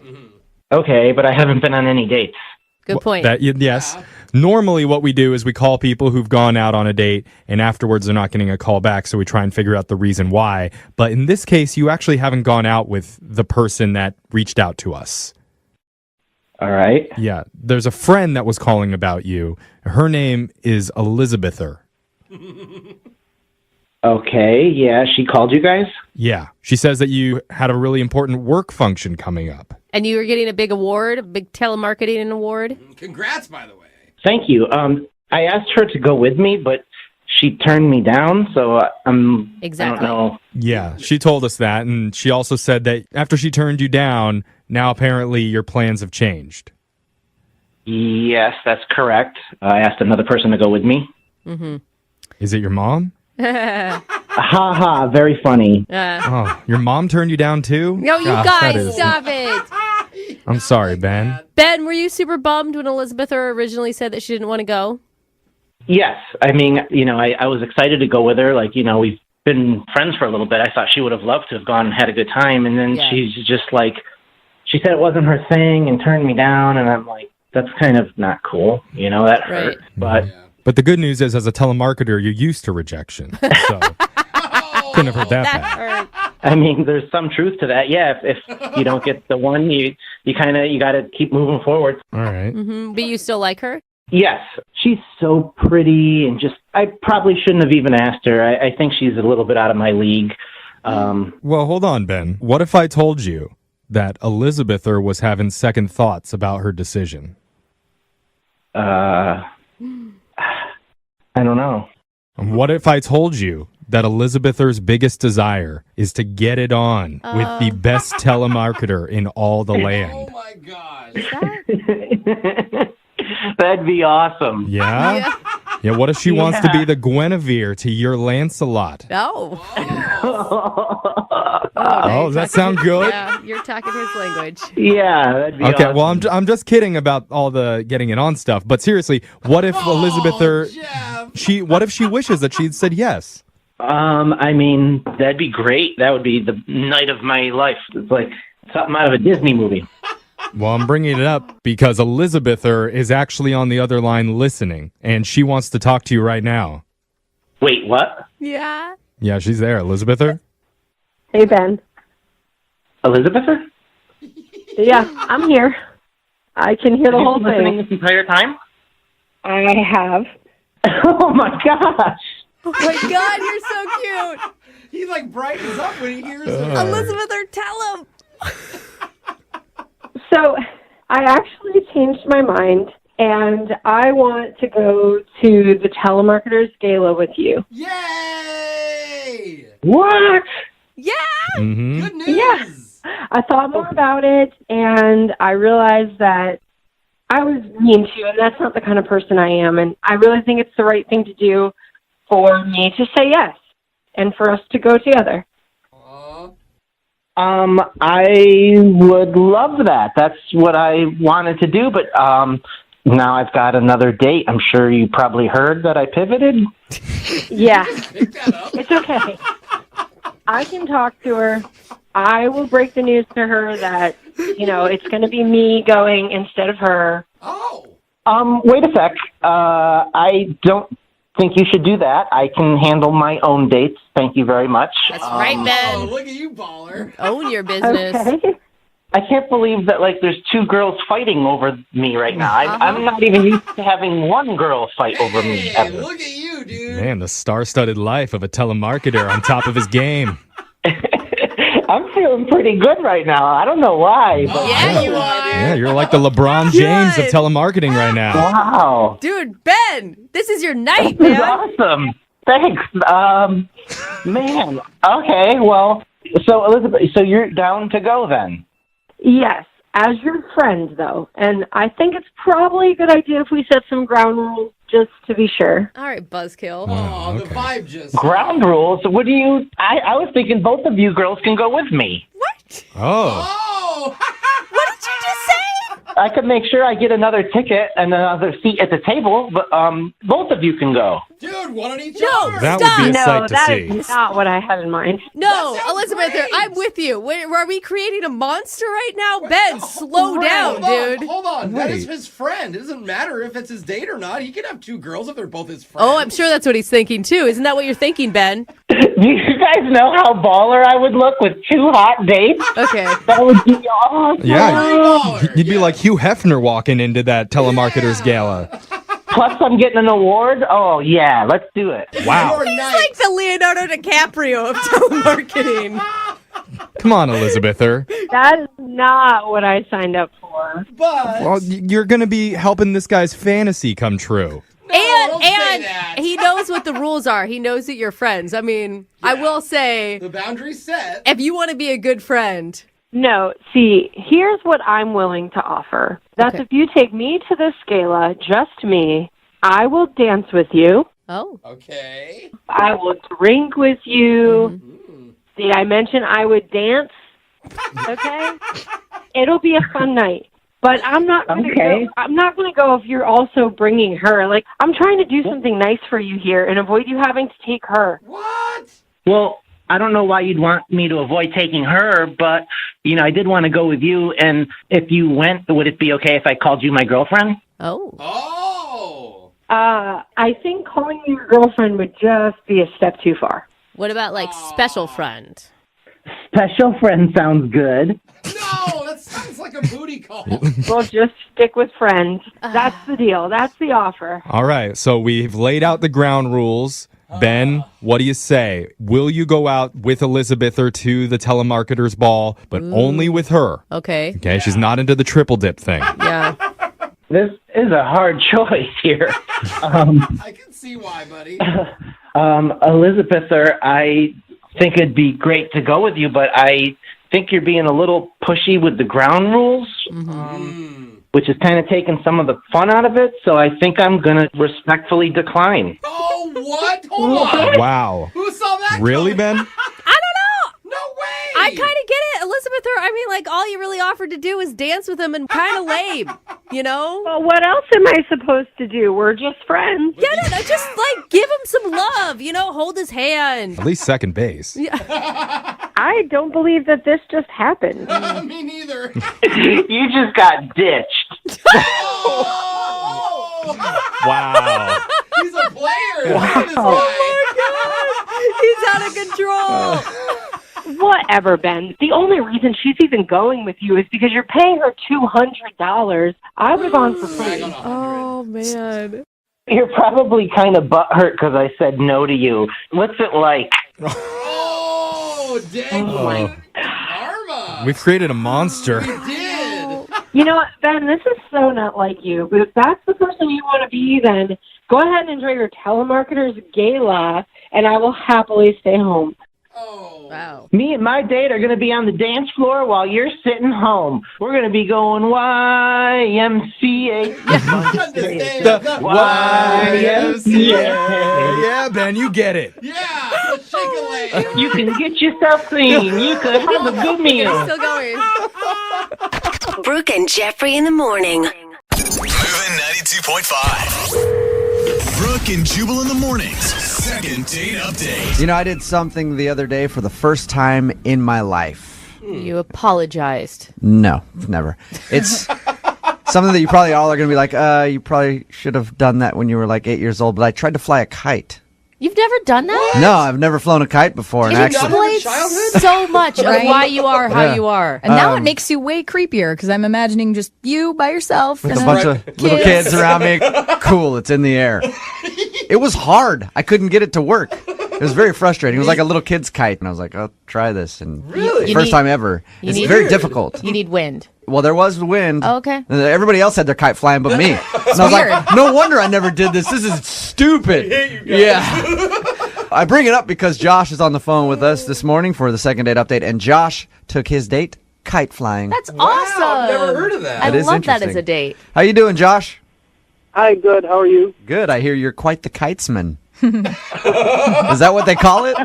Okay, but I haven't been on any dates. Good point. Yes. Normally what we do is we call people who've gone out on a date, and afterwards they're not getting a call back, so we try and figure out the reason why. But in this case, you actually haven't gone out with the person that reached out to us. All right. Yeah. There's a friend that was calling about you. Her name is Elizabether. Okay, yeah, she called you guys? Yeah. She says that you had a really important work function coming up. And you were getting a big award, a big telemarketing award? Congrats, by the way. Thank you. I asked her to go with me, but she turned me down, so Exactly. I don't know. Yeah, she told us that, and she also said that after she turned you down, now apparently your plans have changed. Yes, that's correct. I asked another person to go with me. Mm-hmm. Is it your mom? Ha ha, very funny. Oh, your mom turned you down too? No, you Gosh, guys, stop it. I'm sorry, Ben. Ben, were you super bummed when Elizabeth originally said that she didn't want to go? Yes, I mean, I was excited to go with her. We've been friends for a little bit. I thought she would have loved to have gone and had a good time, and then she's just she said it wasn't her thing and turned me down, and I'm like, that's kind of not cool. That hurt. But the good news is, as a telemarketer, you're used to rejection. So couldn't have heard that bad. I mean, there's some truth to that. Yeah, if you don't get the one, you got to keep moving forward. All right. Mm-hmm. But you still like her? Yes. She's so pretty and I probably shouldn't have even asked her. I think she's a little bit out of my league. Well, hold on, Ben. What if I told you that Elizabether was having second thoughts about her decision? I don't know. What if I told you that Elizabether's biggest desire is to get it on with the best telemarketer in all the land? Oh my gosh. That'd be awesome. Yeah? Yeah, what if she wants to be the Guinevere to your Lancelot? Oh. Oh, does that sound good? Yeah, you're talking his language. Yeah, that'd be Okay, awesome. well, I'm just kidding about all the getting it on stuff. But seriously, what if Elizabeth what if she wishes that she'd said yes? I mean, that'd be great. That would be the night of my life. It's like something out of a Disney movie. Well, I'm bringing it up because Elizabeth is actually on the other line listening, and she wants to talk to you right now. Wait, what? Yeah. Yeah, she's there. Elizabeth? Hey, Ben. Elizabeth? Yeah, I'm here. I can hear the whole listening thing. this entire time? I have. Oh, my gosh. Oh my God, you're so cute. He like brightens up when he hears it. Elizabeth, tell him. So, I actually changed my mind, and I want to go to the telemarketers gala with you. Yay! What? Yeah! Mm-hmm. Good news! Yeah. I thought more about it, and I realized that I was mean to you, and that's not the kind of person I am, and I really think it's the right thing to do for me to say yes, and for us to go together. I would love that. That's what I wanted to do, but now I've got another date. I'm sure you probably heard that I pivoted. Yeah. It's okay. I can talk to her. I will break the news to her that, it's going to be me going instead of her. Oh. Wait a sec. I don't think you should do that. I can handle my own dates. Thank you very much. That's right, Ben. Oh, look at you, baller. Own your business. Okay. I can't believe that, there's two girls fighting over me right now. I'm not even used to having one girl fight over me ever. Look at you, dude. Man, the star-studded life of a telemarketer on top of his game. I'm feeling pretty good right now. I don't know why. But Yeah, you are. Yeah, you're like the LeBron James of telemarketing right now. Wow. Dude, Ben, this is your night, This is man. awesome. Thanks. Man. Okay, well, so Elizabeth, so you're down to go then? Yes, as your friend, though. And I think it's probably a good idea if we set some ground rules just to be sure. All right, Buzzkill. Oh, the vibe just. Ground rules? What do you... I was thinking both of you girls can go with me. What? Oh. Oh! What did you just say? I could make sure I get another ticket and another seat at the table, but both of you can go. Dude, one on each No, arm. That stop. would be a No, sight to that see. is not what I had in mind. No, That sounds Elizabeth, great. I'm with you. Are we creating a monster right now? Ben, slow down, dude. Hold on. That is Wait. his friend. It doesn't matter if it's his date or not. He can have two girls if they're both his friends. Oh, I'm sure that's what he's thinking, too. Isn't that what you're thinking, Ben? Do you guys know how baller I would look with two hot dates? Okay. That would be awesome. Yeah, Baller. you'd be like Hugh Hefner walking into that telemarketer's gala. Plus, I'm getting an award. Oh, yeah, let's do it. Wow. Your He's night. like the Leonardo DiCaprio of telemarketing. Come on, Elizabether. That is not what I signed up for. But Well, you're going to be helping this guy's fantasy come true. don't say that. He knows what the rules are. He knows that you're friends. I mean, I will say, the boundary's set. if you want to be a good friend, No, see, here's what I'm willing to offer. That's Okay. if you take me to this gala, just me, I will dance with you. oh, Okay. I will drink with you. Did I mention I would dance? Okay? It'll be a fun night. But I'm not going to Okay. go. I'm not going to go if you're also bringing her. Like, I'm trying to do something nice for you here and avoid you having to take her. What? Well, I don't know why you'd want me to avoid taking her, but, I did want to go with you. And if you went, would it be okay if I called you my girlfriend? oh. Oh. I think calling you your girlfriend would just be a step too far. What about like special friend? Special friend sounds good. No, that sounds like a booty call. We'll just stick with friends. That's the deal. That's the offer. All right, so we've laid out the ground rules. Ben, what do you say? Will you go out with Elizabeth or to the telemarketer's ball, but only with her? Okay. Okay, she's not into the triple dip thing. Yeah. This is a hard choice here. I can see why, buddy. Elizabeth, I think it'd be great to go with you, but I think you're being a little pushy with the ground rules, which is kind of taking some of the fun out of it. So I think I'm going to respectfully decline. Oh, what? Hold on. Wow. Who saw that? Really, Ben? I don't know. No way. I kind of get it. Elizabeth, I mean, like, all you really offered to do was dance with him and kind of lame, you know? Well, what else am I supposed to do? We're just friends. Get it? Just, like, give him some love, you know? Hold his hand. At least second base. Yeah. I don't believe that this just happened. Me neither. You just got ditched. Wow. He's a player. He's out of control. Whatever, Ben. The only reason she's even going with you is because you're paying her $200. I would have gone for free. Oh, man. You're probably kind of butthurt because I said no to you. What's it like? Oh, dang. Karma. We've created a monster. We did. You know what, Ben, this is so not like you, but if that's the person you want to be, then go ahead and enjoy your telemarketer's gala, and I will happily stay home. Oh. Wow. Me and my date are going to be on the dance floor while you're sitting home. We're going to be going YMCA. The YMCA. Yeah, Ben, you get it. Yeah. Shake a leg. You can get yourself clean. You could have a good meal. Still going. Brooke and Jeffrey in the morning. Moving 92.5. Brooke and Jubal in the mornings. Second date update. You know, I did something the other day for the first time in my life. You apologized. No, never. It's something that you probably all are going to be like, you probably should have done that when you were like 8 years old, but I tried to fly a kite. You've never done that? No, I've never flown a kite before. It explains so much of why you are how you are. And now it makes you way creepier because I'm imagining just you by yourself. With a bunch of little kids around me. Cool, it's in the air. It was hard. I couldn't get it to work. It was very frustrating. It was like a little kid's kite, and I was like, "I'll try this." And Really? first time ever. It's very difficult. You need wind. Well, there was wind. Oh, okay. And everybody else had their kite flying but me. And I was like, no wonder I never did this. This is stupid. Yeah. I bring it up because Josh is on the phone with us this morning for the second date update, and Josh took his date kite flying. That's awesome. I've never heard of that. I It is love that as interesting. a date. How you doing, Josh? Hi, good. How are you? Good. I hear you're quite the kitesman. Is that what they call it?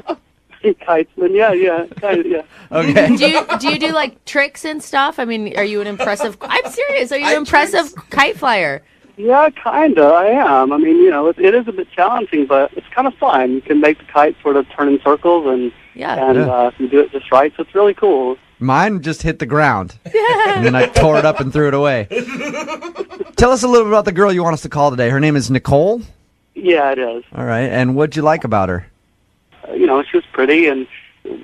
Kitesman, yeah, kind of, yeah. Okay. Do you do like tricks and stuff? I mean, are you an impressive? I'm serious. Are you an impressive kite flyer? Yeah, kind of. I am. I mean, you know, it is a bit challenging, but it's kind of fun. You can make the kite sort of turn in circles, and if you do it just right, so it's really cool. Mine just hit the ground, and then I tore it up and threw it away. Tell us a little bit about the girl you want us to call today. Her name is Nicole? Yeah, it is. All right, and what'd you like about her? You know, she was pretty, and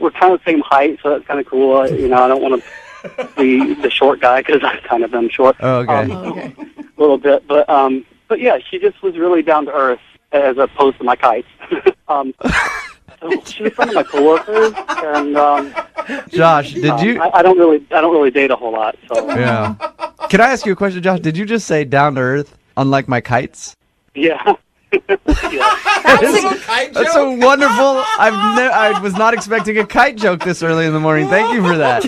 we're kind of the same height, so that's kind of cool. You know, I don't want to be the short guy because I kind of am short. Oh, okay. A little bit, but yeah, she just was really down to earth as opposed to my kites. So she was one of my coworkers, and Josh, did you? I don't really date a whole lot. So Yeah. Can I ask you a question, Josh? Did you just say down to earth, unlike my kites? yeah. That's so wonderful. I was not expecting a kite joke this early in the morning. Thank you for that.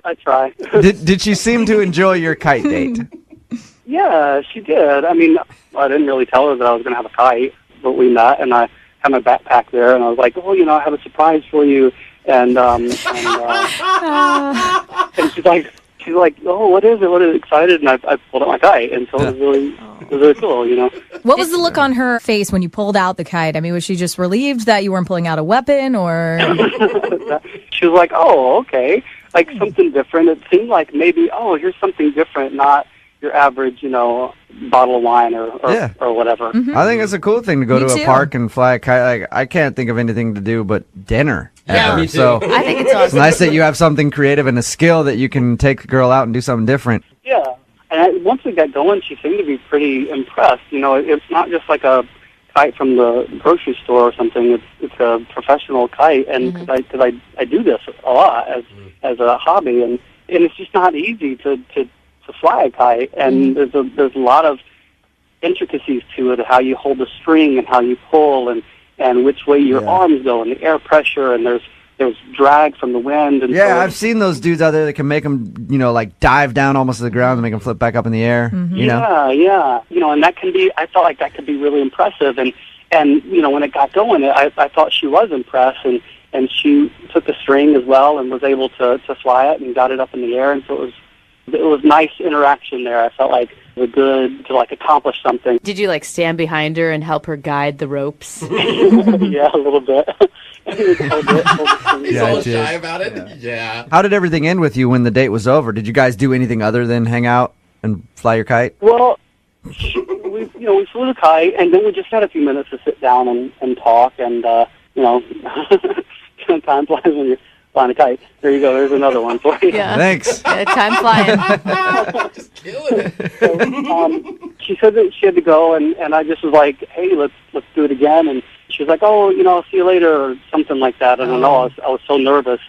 I try. Did she seem to enjoy your kite date? Yeah, she did. I mean, I didn't really tell her that I was going to have a kite, but we met, and I had my backpack there, and I was like, oh, you know, I have a surprise for you, and she's like, oh, what is it? What is it? Excited, and I pulled out my kite, and so it was really cool, you know. What was the look on her face when you pulled out the kite? I mean, was she just relieved that you weren't pulling out a weapon, or? She was like, oh, okay, like something different. It seemed like maybe, oh, here's something different, not your average, you know, bottle of wine or whatever. Mm-hmm. I think it's a cool thing to go Me to too. a park and fly a kite. Like, I can't think of anything to do but dinner. Yeah, ever. me too. So I think it's awesome. it's nice that you have something creative and a skill that you can take a girl out and do something different. Yeah, and once we got going, she seemed to be pretty impressed. You know, it's not just like a kite from the grocery store or something. It's a professional kite, and because I do this a lot as a hobby, and it's just not easy to fly a kite, and there's a lot of intricacies to it, how you hold the string and how you pull, and which way your arms go, and the air pressure, and there's there was drag from the wind. And Yeah, so I've seen those dudes out there that can make them, like dive down almost to the ground and make them flip back up in the air. Yeah. And that can be. I felt like that could be really impressive. And when it got going, I thought she was impressed, and she took the string as well and was able to fly it and got it up in the air. And so it was nice interaction there. I felt like it was good to accomplish something. Did you stand behind her and help her guide the ropes? Yeah, a little bit. He's Yeah, all it is. shy about it. Yeah. How did everything end with you when the date was over? Did you guys do anything other than hang out and fly your kite? Well, we flew the kite, and then we just had a few minutes to sit down and talk, and time flies when you're flying a kite. There you go. There's another one for you. Yeah. Thanks. Time flying. Just killing it. So, she said that she had to go, and I just was like, hey, let's do it again. And she was like, oh, I'll see you later, or something like that. I don't know. I was so nervous.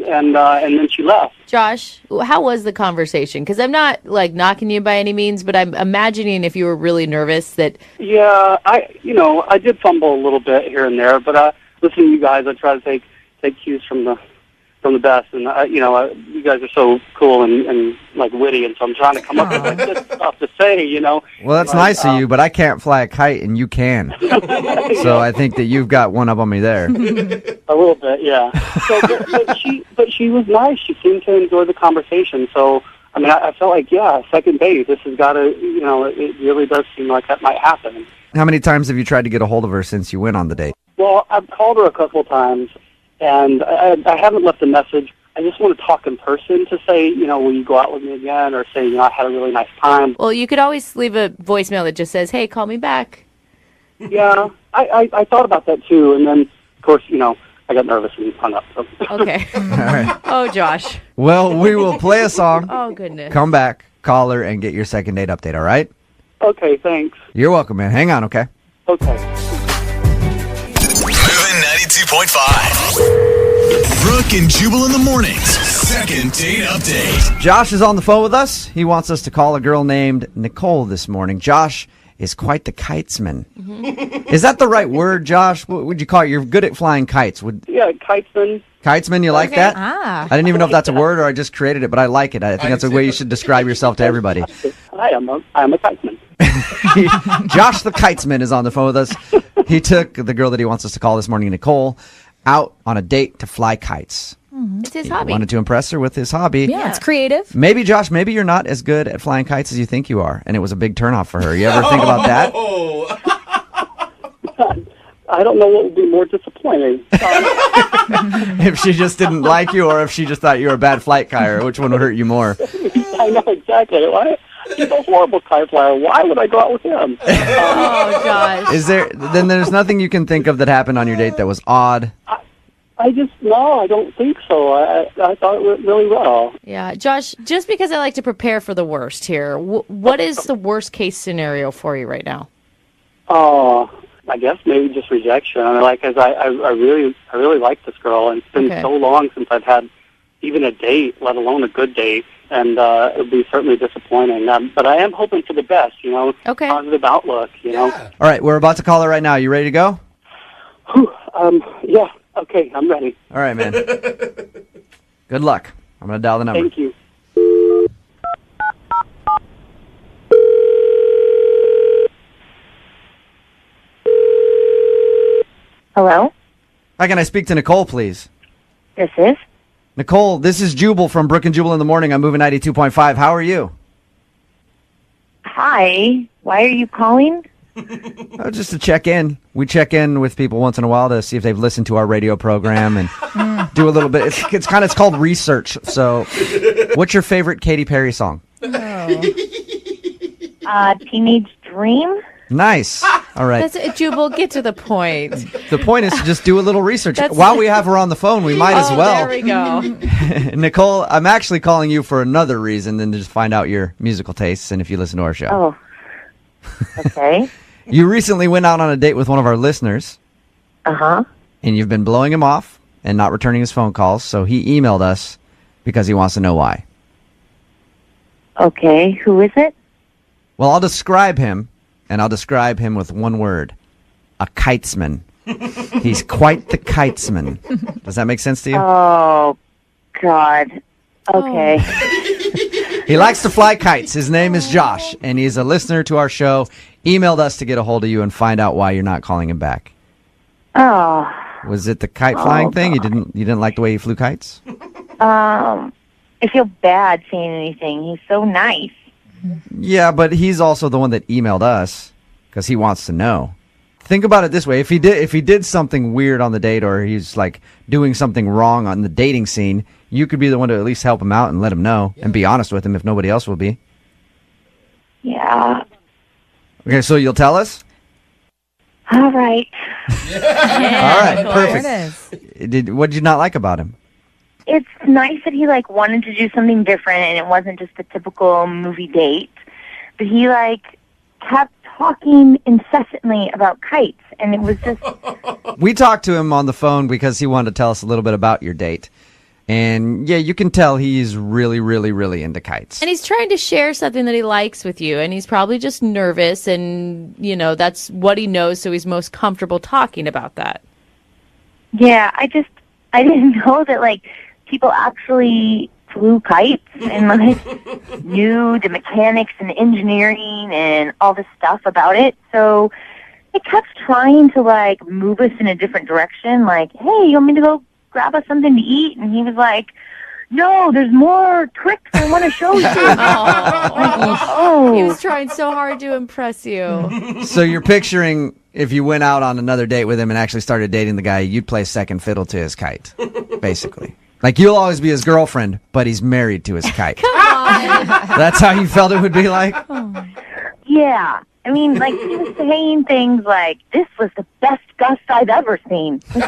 And then she left. Josh, how was the conversation? Because I'm not knocking you by any means, but I'm imagining if you were really nervous that. Yeah, I did fumble a little bit here and there, but listening to you guys, I try to take cues from the best, and you guys are so cool and witty, and so I'm trying to come up with good stuff to say. Well, that's nice of you, but I can't fly a kite, and you can. So I think that you've got one up on me there. A little bit, yeah. So, but she was nice. She seemed to enjoy the conversation. So, I felt like, second date. This has got to, it really does seem like that might happen. How many times have you tried to get a hold of her since you went on the date? Well, I've called her a couple of times, and I haven't left a message. I just want to talk in person to say, will you go out with me again, or say, I had a really nice time. Well, you could always leave a voicemail that just says, hey, call me back. Yeah, I thought about that too, and then, of course, I got nervous and hung up. So. Okay. All right. Oh, Josh. Well, we will play a song. Oh, goodness. Come back, call her, and get your second date update, all right? Okay, thanks. You're welcome, man. Hang on, okay? Okay. Moving 92.5. Brooke and Jubal in the mornings. Second date update. Josh is on the phone with us. He wants us to call a girl named Nicole this morning. Josh is quite the kitesman. Mm-hmm. Is that the right word, Josh? What would you call it? You're good at flying kites. Yeah, kitesman. Kitesman, you like that? Ah. I didn't even know if that's a word or I just created it, but I like it. I think that's the way you should describe yourself to everybody. I am a kitesman. Josh the kitesman is on the phone with us. He took the girl that he wants us to call this morning, Nicole, out on a date to fly kites. It's his He hobby. wanted to impress her with his hobby. Yeah, it's creative. Maybe, Josh, maybe you're not as good at flying kites as you think you are, and it was a big turnoff for her. You ever think about that? I don't know what would be more disappointing. If she just didn't like you, or if she just thought you were a bad flight kiter, which one would hurt you more? I know exactly. Why? He's a horrible kite flyer. Why would I go out with him? Oh, gosh. Then there's nothing you can think of that happened on your date that was odd? I don't think so. I thought it went really well. Yeah, Josh, just because I like to prepare for the worst here, what is the worst case scenario for you right now? I guess maybe just rejection. Cause I really like this girl, and it's been so long since I've had even a date, let alone a good date, and it would be certainly disappointing. But I am hoping for the best, Okay. Positive outlook, All right, we're about to call her right now. You ready to go? Yeah. Okay, I'm ready. All right, man. Good luck. I'm going to dial the number. Thank you. Hello? Hi, can I speak to Nicole, please? This is? Nicole, this is Jubal from Brooke and Jubal in the Morning. I'm moving 92.5. How are you? Hi. Why are you calling? Just to check in. We check in with people once in a while to see if they've listened to our radio program and do a little bit. It's called research. So, what's your favorite Katy Perry song? Teenage Dream? Nice. All right. That's it, Jubal. Get to the point. The point is to just do a little research. While we have her on the phone, we might as well. There we go. Nicole, I'm actually calling you for another reason than to just find out your musical tastes and if you listen to our show. Oh. Okay. You recently went out on a date with one of our listeners. Uh-huh. And you've been blowing him off and not returning his phone calls, so he emailed us because he wants to know why. Okay. Who is it? Well, I'll describe him, and I'll describe him with one word. A kitesman. He's quite the kitesman. Does that make sense to you? Oh, God. Okay. He likes to fly kites. His name is Josh, and he's a listener to our show. Emailed us to get a hold of you and find out why you're not calling him back. Oh. Was it the kite flying thing? You didn't like the way he flew kites? I feel bad saying anything. He's so nice. Yeah, but he's also the one that emailed us because he wants to know. Think about it this way: if he did something weird on the date, or he's like doing something wrong on the dating scene, you could be the one to at least help him out and let him know and be honest with him if nobody else will be. Yeah. Okay, so you'll tell us? All right. All right, perfect. There it is. What did you not like about him? It's nice that he wanted to do something different, and it wasn't just a typical movie date. But he kept talking incessantly about kites, and it was just. We talked to him on the phone because he wanted to tell us a little bit about your date. And yeah, you can tell he's really, really, really into kites. And he's trying to share something that he likes with you, and he's probably just nervous, and, that's what he knows, so he's most comfortable talking about that. Yeah, I didn't know that, people actually flew kites and, knew the mechanics and engineering and all this stuff about it. So it kept trying to, move us in a different direction, hey, you want me to go grab us something to eat? And he was like, no, there's more tricks I want to show you. He was trying so hard to impress you. So you're picturing if you went out on another date with him and actually started dating the guy, you'd play second fiddle to his kite, basically. You'll always be his girlfriend, but he's married to his kite. Come on. That's how you felt it would be like? Yeah. I mean, he was saying things like, this was the best gust I've ever seen. What?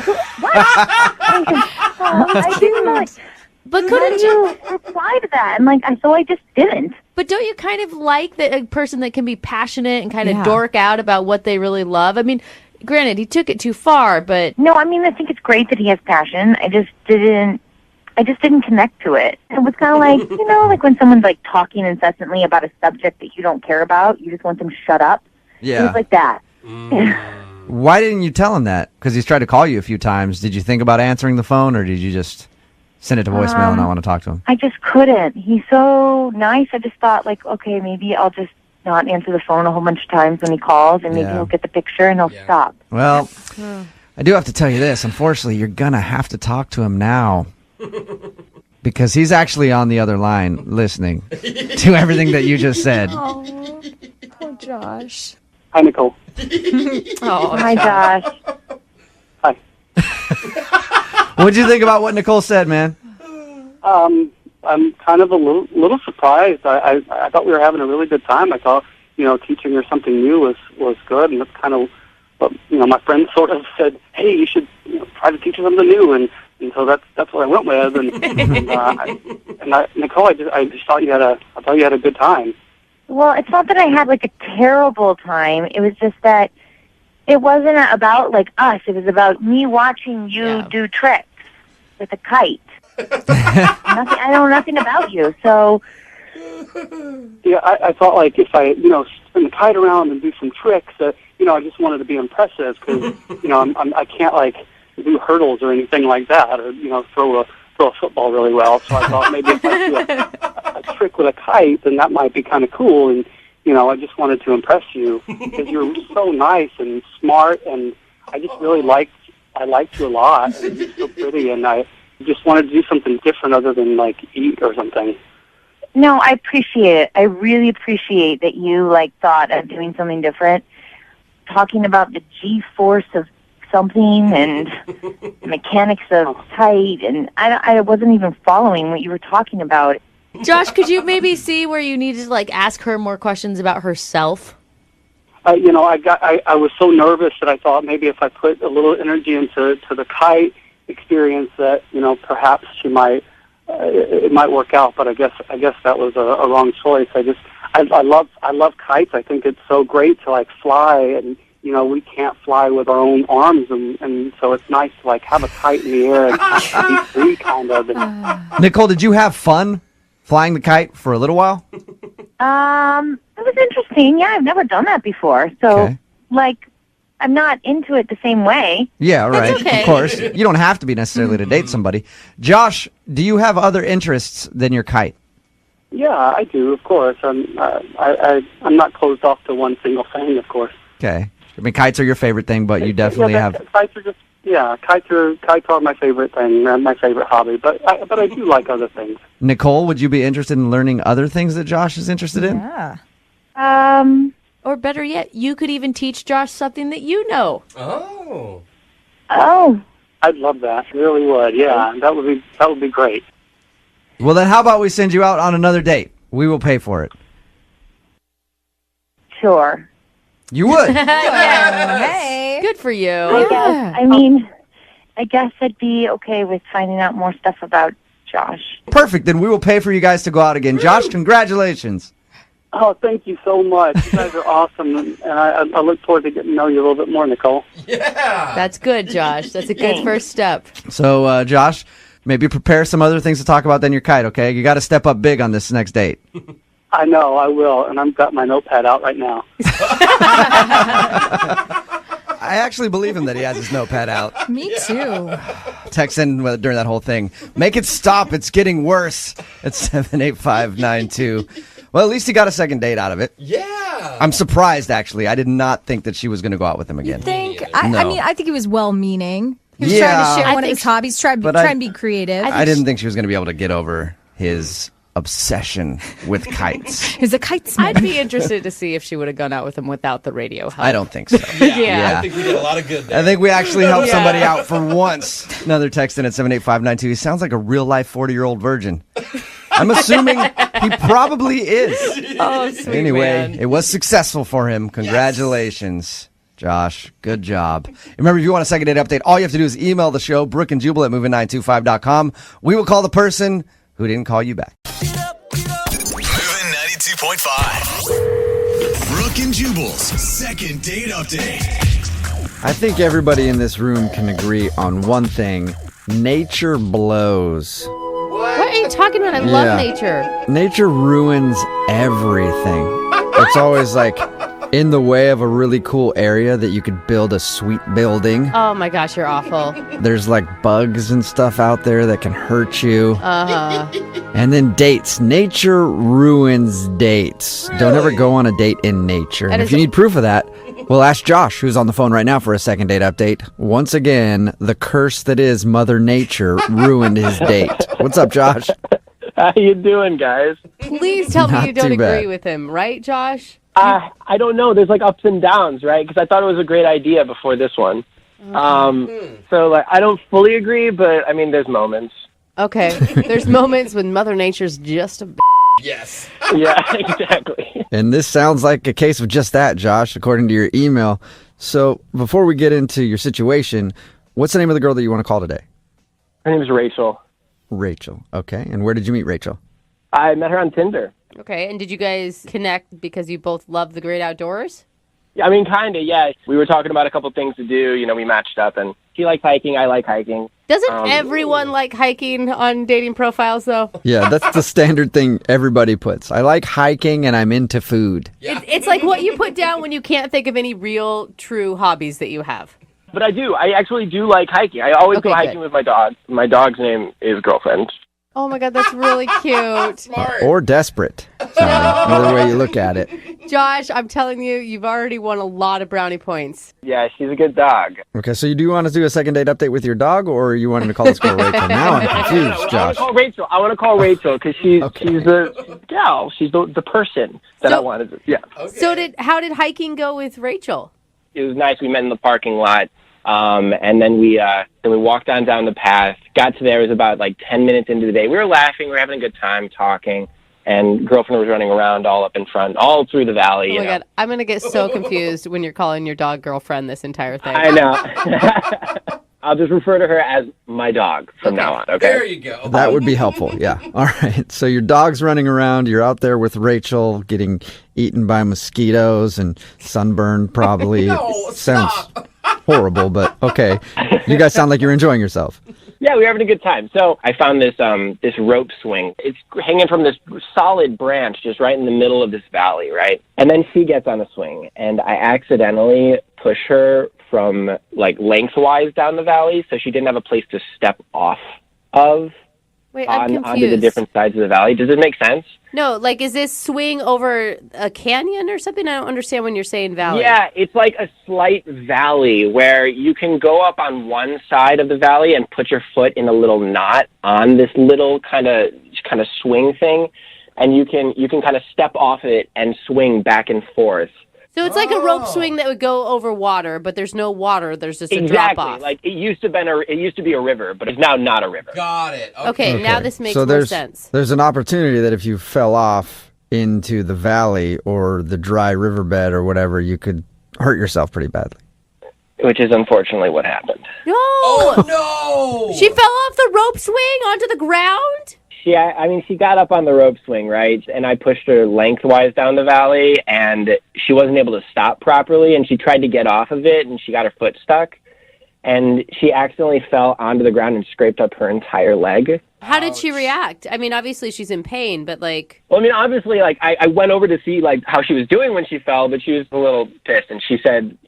I didn't But couldn't you reply to that? And so I just didn't. But don't you kind of like a person that can be passionate and kind of Yeah. dork out about what they really love? I mean, granted, he took it too far, but No, I mean, I think it's great that he has passion. I just didn't connect to it. It was kind of when someone's talking incessantly about a subject that you don't care about, you just want them to shut up. Yeah. It was like that. Why didn't you tell him that? Because he's tried to call you a few times. Did you think about answering the phone, or did you just send it to voicemail and not want to talk to him? I just couldn't. He's so nice. I just thought, okay, maybe I'll just not answer the phone a whole bunch of times when he calls, and maybe he'll get the picture and he'll stop. Well, I do have to tell you this. Unfortunately, you're going to have to talk to him now. Because he's actually on the other line listening to everything that you just said. Oh, poor Josh. Hi, Nicole. Hi, Josh. What'd you think about what Nicole said, man? I'm kind of a little surprised. I thought we were having a really good time. I thought, teaching her something new was good, and that's kind of what, my friend sort of said, hey, you should try to teach her something new, and so that's what I went with. And Nicole, I just thought you had a good time. Well, it's not that I had a terrible time. It was just that it wasn't about us. It was about me watching you do tricks with a kite. I know nothing about you, so. Yeah, I thought if I spin the kite around and do some tricks, I just wanted to be impressive because I can't do hurdles or anything like that, or throw a football really well. So I thought maybe if I do a trick with a kite, then that might be kind of cool. And I just wanted to impress you because you're so nice and smart, and I just really liked you a lot. And you're so pretty, and I just wanted to do something different other than eat or something. No, I appreciate it. I really appreciate that you thought of doing something different. Talking about the G-force of something and the mechanics of tight, and I wasn't even following what you were talking about. Josh, could you maybe see where you needed to ask her more questions about herself? I was so nervous that I thought maybe if I put a little energy into the kite experience that perhaps she might it might work out. But I guess that was a wrong choice. I love kites. I think it's so great to fly, and we can't fly with our own arms, and so it's nice to have a kite in the air and be free, kind of. Nicole, did you have fun flying the kite for a little while? It was interesting. Yeah, I've never done that before. So, I'm not into it the same way. Yeah, right. okay. Of course. You don't have to be necessarily to date somebody. Josh, do you have other interests than your kite? Yeah, I do, of course. I'm not closed off to one single thing, of course. Okay. I mean, kites are your favorite thing, but you definitely have... Kites are just, kites are my favorite thing, my favorite hobby, but I do like other things. Nicole, would you be interested in learning other things that Josh is interested in? Yeah. Or better yet, you could even teach Josh something that you know. Oh. Oh. I'd love that. Really would. Yeah, that would be great. Well, then how about we send you out on another date? We will pay for it. Sure. You would? Hey. Good for you. I guess. I guess I'd be okay with finding out more stuff about Josh. Perfect. Then we will pay for you guys to go out again. Josh, congratulations. Oh, thank you so much. You guys are awesome, and I look forward to getting to know you a little bit more, Nicole. Yeah. That's good, Josh. That's a good first step. So, Josh, maybe prepare some other things to talk about than your kite, okay? You got to step up big on this next date. I know, I will, and I've got my notepad out right now. I actually believe him that he has his notepad out. Me too. Text in during that whole thing. Make it stop. It's getting worse. It's 78592. Well, at least he got a second date out of it. Yeah. I'm surprised, actually. I did not think that she was going to go out with him again. I think he was well-meaning. He was Yeah. trying to share I one of his hobbies, try and be creative. I didn't think she was going to be able to get over his obsession with kites. He's a kitesman. I'd be interested to see if she would have gone out with him without the radio help. I don't think so. Yeah. I think we did a lot of good there. I think we actually helped somebody out for once. Another text in at 78592. He sounds like a real-life 40-year-old virgin. I'm assuming he probably is. Oh, sweet Anyway, man. it was successful for him. Congratulations, Josh. Good job. Remember, if you want a second date update, all you have to do is email the show, BrookeAndJubal at moving925.com. We will call the person who didn't call you back. Moving 92.5. Brooke and Jubal's second date update. I think everybody in this room can agree on one thing. Nature blows. What are you talking about? I love nature. Nature ruins everything. It's always like in the way of a really cool area that you could build a sweet building. Oh my gosh, you're awful. There's like bugs and stuff out there that can hurt you. Uh-huh. And then dates. Nature ruins dates. Don't ever go on a date in nature. And if you need proof of that, we'll ask Josh, who's on the phone right now for a second date update. Once again, the curse that is Mother Nature ruined his date. What's up, Josh? How you doing, guys? Please tell me Not you don't too bad. agree with him, right, Josh? I don't know. There's like ups and downs, right? Because I thought it was a great idea before this one. So like I don't fully agree, but I mean, there's moments. Okay. There's moments when Mother Nature's just a Yes. Yeah, exactly. And this sounds like a case of just that, Josh, according to your email. So before we get into your situation, what's the name of the girl that you want to call today? Her name is Rachel. Rachel. Okay. And where did you meet Rachel? I met her on Tinder. Okay, and did you guys connect because you both love the great outdoors? Yeah, I mean, kind of, yeah. We were talking about a couple things to do. You know, we matched up, and she likes hiking, I like hiking. Doesn't everyone like hiking on dating profiles, though? Yeah, that's the standard thing everybody puts. I like hiking and I'm into food. It's like what you put down when you can't think of any real, true hobbies that you have. But I do. I actually do like hiking. I always go hiking good. with my dog. My dog's name is Girlfriend. Oh my God, that's really cute. Or desperate. Another way you look at it. Josh, I'm telling you, you've already won a lot of brownie points. Yeah, she's a good dog. Okay, so you do want to do a second date update with your dog, or are you wanting to call this girl Rachel? Now I'm confused, Josh. I want to call Rachel because she's the gal. She's the person that I wanted to. Yeah. So how did hiking go with Rachel? It was nice. We met in the parking lot. And then we walked on down the path, got to there. It was about like 10 minutes into the day. We were laughing. We were having a good time talking. And Girlfriend was running around all up in front, all through the valley. Oh my God. I'm going to get so confused when you're calling your dog Girlfriend this entire thing. I know. I'll just refer to her as my dog from now on, okay? There you go. That would be helpful, yeah. All right, so your dog's running around. You're out there with Rachel getting eaten by mosquitoes and sunburned probably. No, Sounds horrible, but okay. You guys sound like you're enjoying yourself. Yeah, we were having a good time. So I found this this rope swing. It's hanging from this solid branch just right in the middle of this valley, right? And then she gets on a swing, and I accidentally push her from, like, lengthwise down the valley, so she didn't have a place to step off of. Wait, I'm onto the confused. different sides of the valley. Does it make sense? No, like, is this swing over a canyon or something? I don't understand when you're saying valley. Yeah, it's like a slight valley where you can go up on one side of the valley and put your foot in a little knot on this little kind of swing thing, and you can kind of step off it and swing back and forth. So it's like a rope swing that would go over water, but there's no water. There's just a Exactly. drop off. Like it used to be a river, but it's now not a river. Got it. Okay, now this makes so more there's, sense. There's an opportunity that if you fell off into the valley or the dry riverbed or whatever, you could hurt yourself pretty badly. Which is unfortunately what happened. No! Oh, no! She fell off the rope swing onto the ground? She got up on the rope swing, right? And I pushed her lengthwise down the valley, and she wasn't able to stop properly, and she tried to get off of it, and she got her foot stuck, and she accidentally fell onto the ground and scraped up her entire leg. How did she react? I mean, obviously she's in pain, but like... Well, I mean, obviously, like, I went over to see, like, how she was doing when she fell, but she was a little pissed, and she said,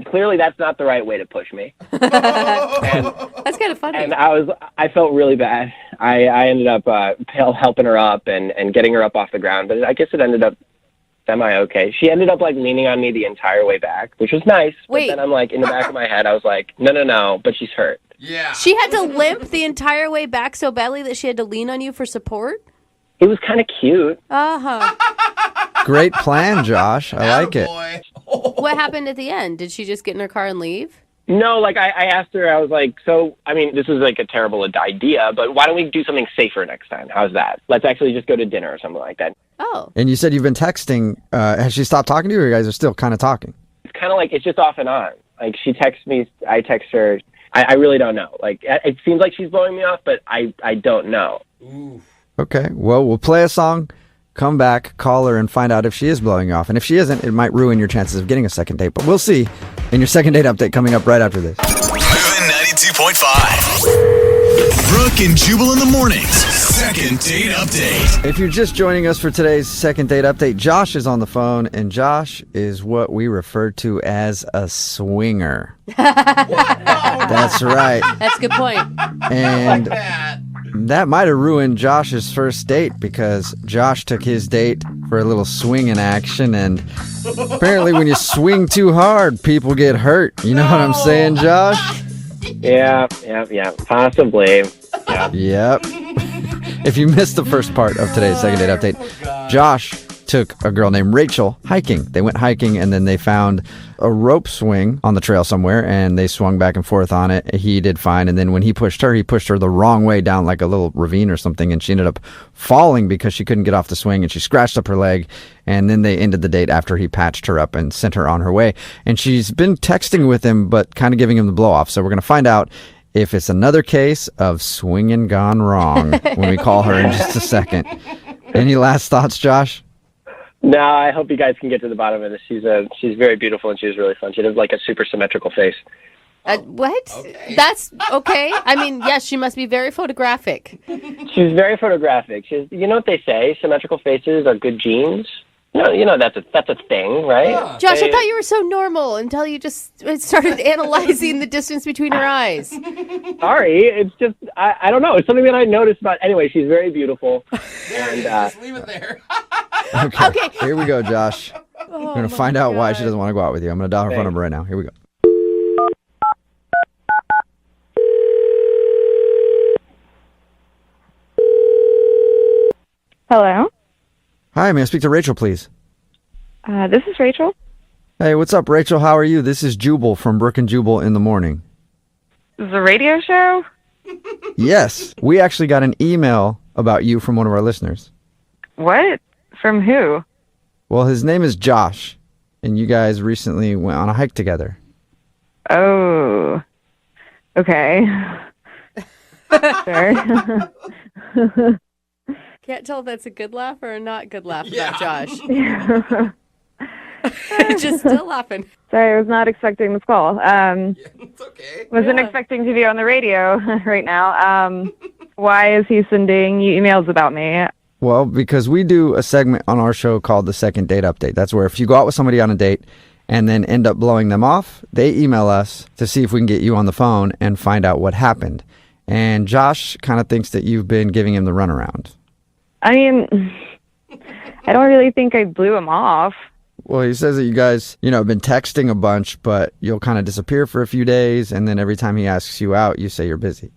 clearly that's not the right way to push me. That's kind of funny. And I felt really bad. I ended up helping her up and getting her up off the ground, but I guess it ended up semi-okay. She ended up, like, leaning on me the entire way back, which was nice. Wait. But then I'm like, in the back of my head, I was like, no, but she's hurt. Yeah. She had to limp the entire way back so badly that she had to lean on you for support? It was kind of cute. Uh-huh. Great plan, Josh. I like it. What happened at the end? Did she just get in her car and leave? No, like, I asked her, I was like, so, I mean, this is, like, a terrible idea, but why don't we do something safer next time? How's that? Let's actually just go to dinner or something like that. Oh. And you said you've been texting. Has she stopped talking to you, or you guys are still kind of talking? It's kind of like, it's just off and on. Like, she texts me, I text her. I really don't know. Like, it seems like she's blowing me off, but I don't know. Okay, well, we'll play a song, come back, call her, and find out if she is blowing you off. And if she isn't, it might ruin your chances of getting a second date. But we'll see in your second date update coming up right after this. Moving 92.5. Brooke and Jubal in the mornings. Second date update. If you're just joining us for today's second date update, Josh is on the phone, and Josh is what we refer to as a swinger. That's right. That's a good point. And that might have ruined Josh's first date because Josh took his date for a little swinging action, and apparently when you swing too hard, people get hurt. You know what I'm saying, Josh? Yeah, possibly. Yeah. Yep. If you missed the first part of today's second date update, Josh took a girl named Rachel hiking. They went hiking, and then they found a rope swing on the trail somewhere, and they swung back and forth on it. He did fine, and then when he pushed her the wrong way down like a little ravine or something, and she ended up falling because she couldn't get off the swing, and she scratched up her leg, and then they ended the date after he patched her up and sent her on her way. And she's been texting with him, but kind of giving him the blow-off, so we're going to find out if it's another case of swinging gone wrong when we call her in just a second. Any last thoughts, Josh? No, I hope you guys can get to the bottom of this. She's very beautiful, and she's really fun. She has like a super symmetrical face. What? Okay. That's okay. I mean, yes, she must be very photographic. She's very photographic. You know what they say? Symmetrical faces are good genes. You know that's a thing, right? Yeah. Josh, I thought you were so normal until you just started analyzing the distance between her eyes. Sorry, it's just I don't know. It's something that I noticed about. Anyway, she's very beautiful. And just leave it there. Okay. Here we go, Josh. We're gonna find out why she doesn't want to go out with you. I'm gonna dial her phone number right now. Here we go. Hello? Hi, may I speak to Rachel, please? This is Rachel. Hey, what's up, Rachel? How are you? This is Jubal from Brooke and Jubal in the morning. This is a radio show? Yes. We actually got an email about you from one of our listeners. What? From who? Well, his name is Josh, and you guys recently went on a hike together. Oh. Okay. Sure. Can't tell if that's a good laugh or a not good laugh about Josh. Just still laughing. Sorry, I was not expecting this call. It's okay. Wasn't expecting to be on the radio right now. Why is he sending you emails about me? Well, because we do a segment on our show called the Second Date Update. That's where if you go out with somebody on a date and then end up blowing them off, they email us to see if we can get you on the phone and find out what happened. And Josh kind of thinks that you've been giving him the runaround. I mean, I don't really think I blew him off. Well, he says that you guys, have been texting a bunch, but you'll kind of disappear for a few days, and then every time he asks you out, you say you're busy.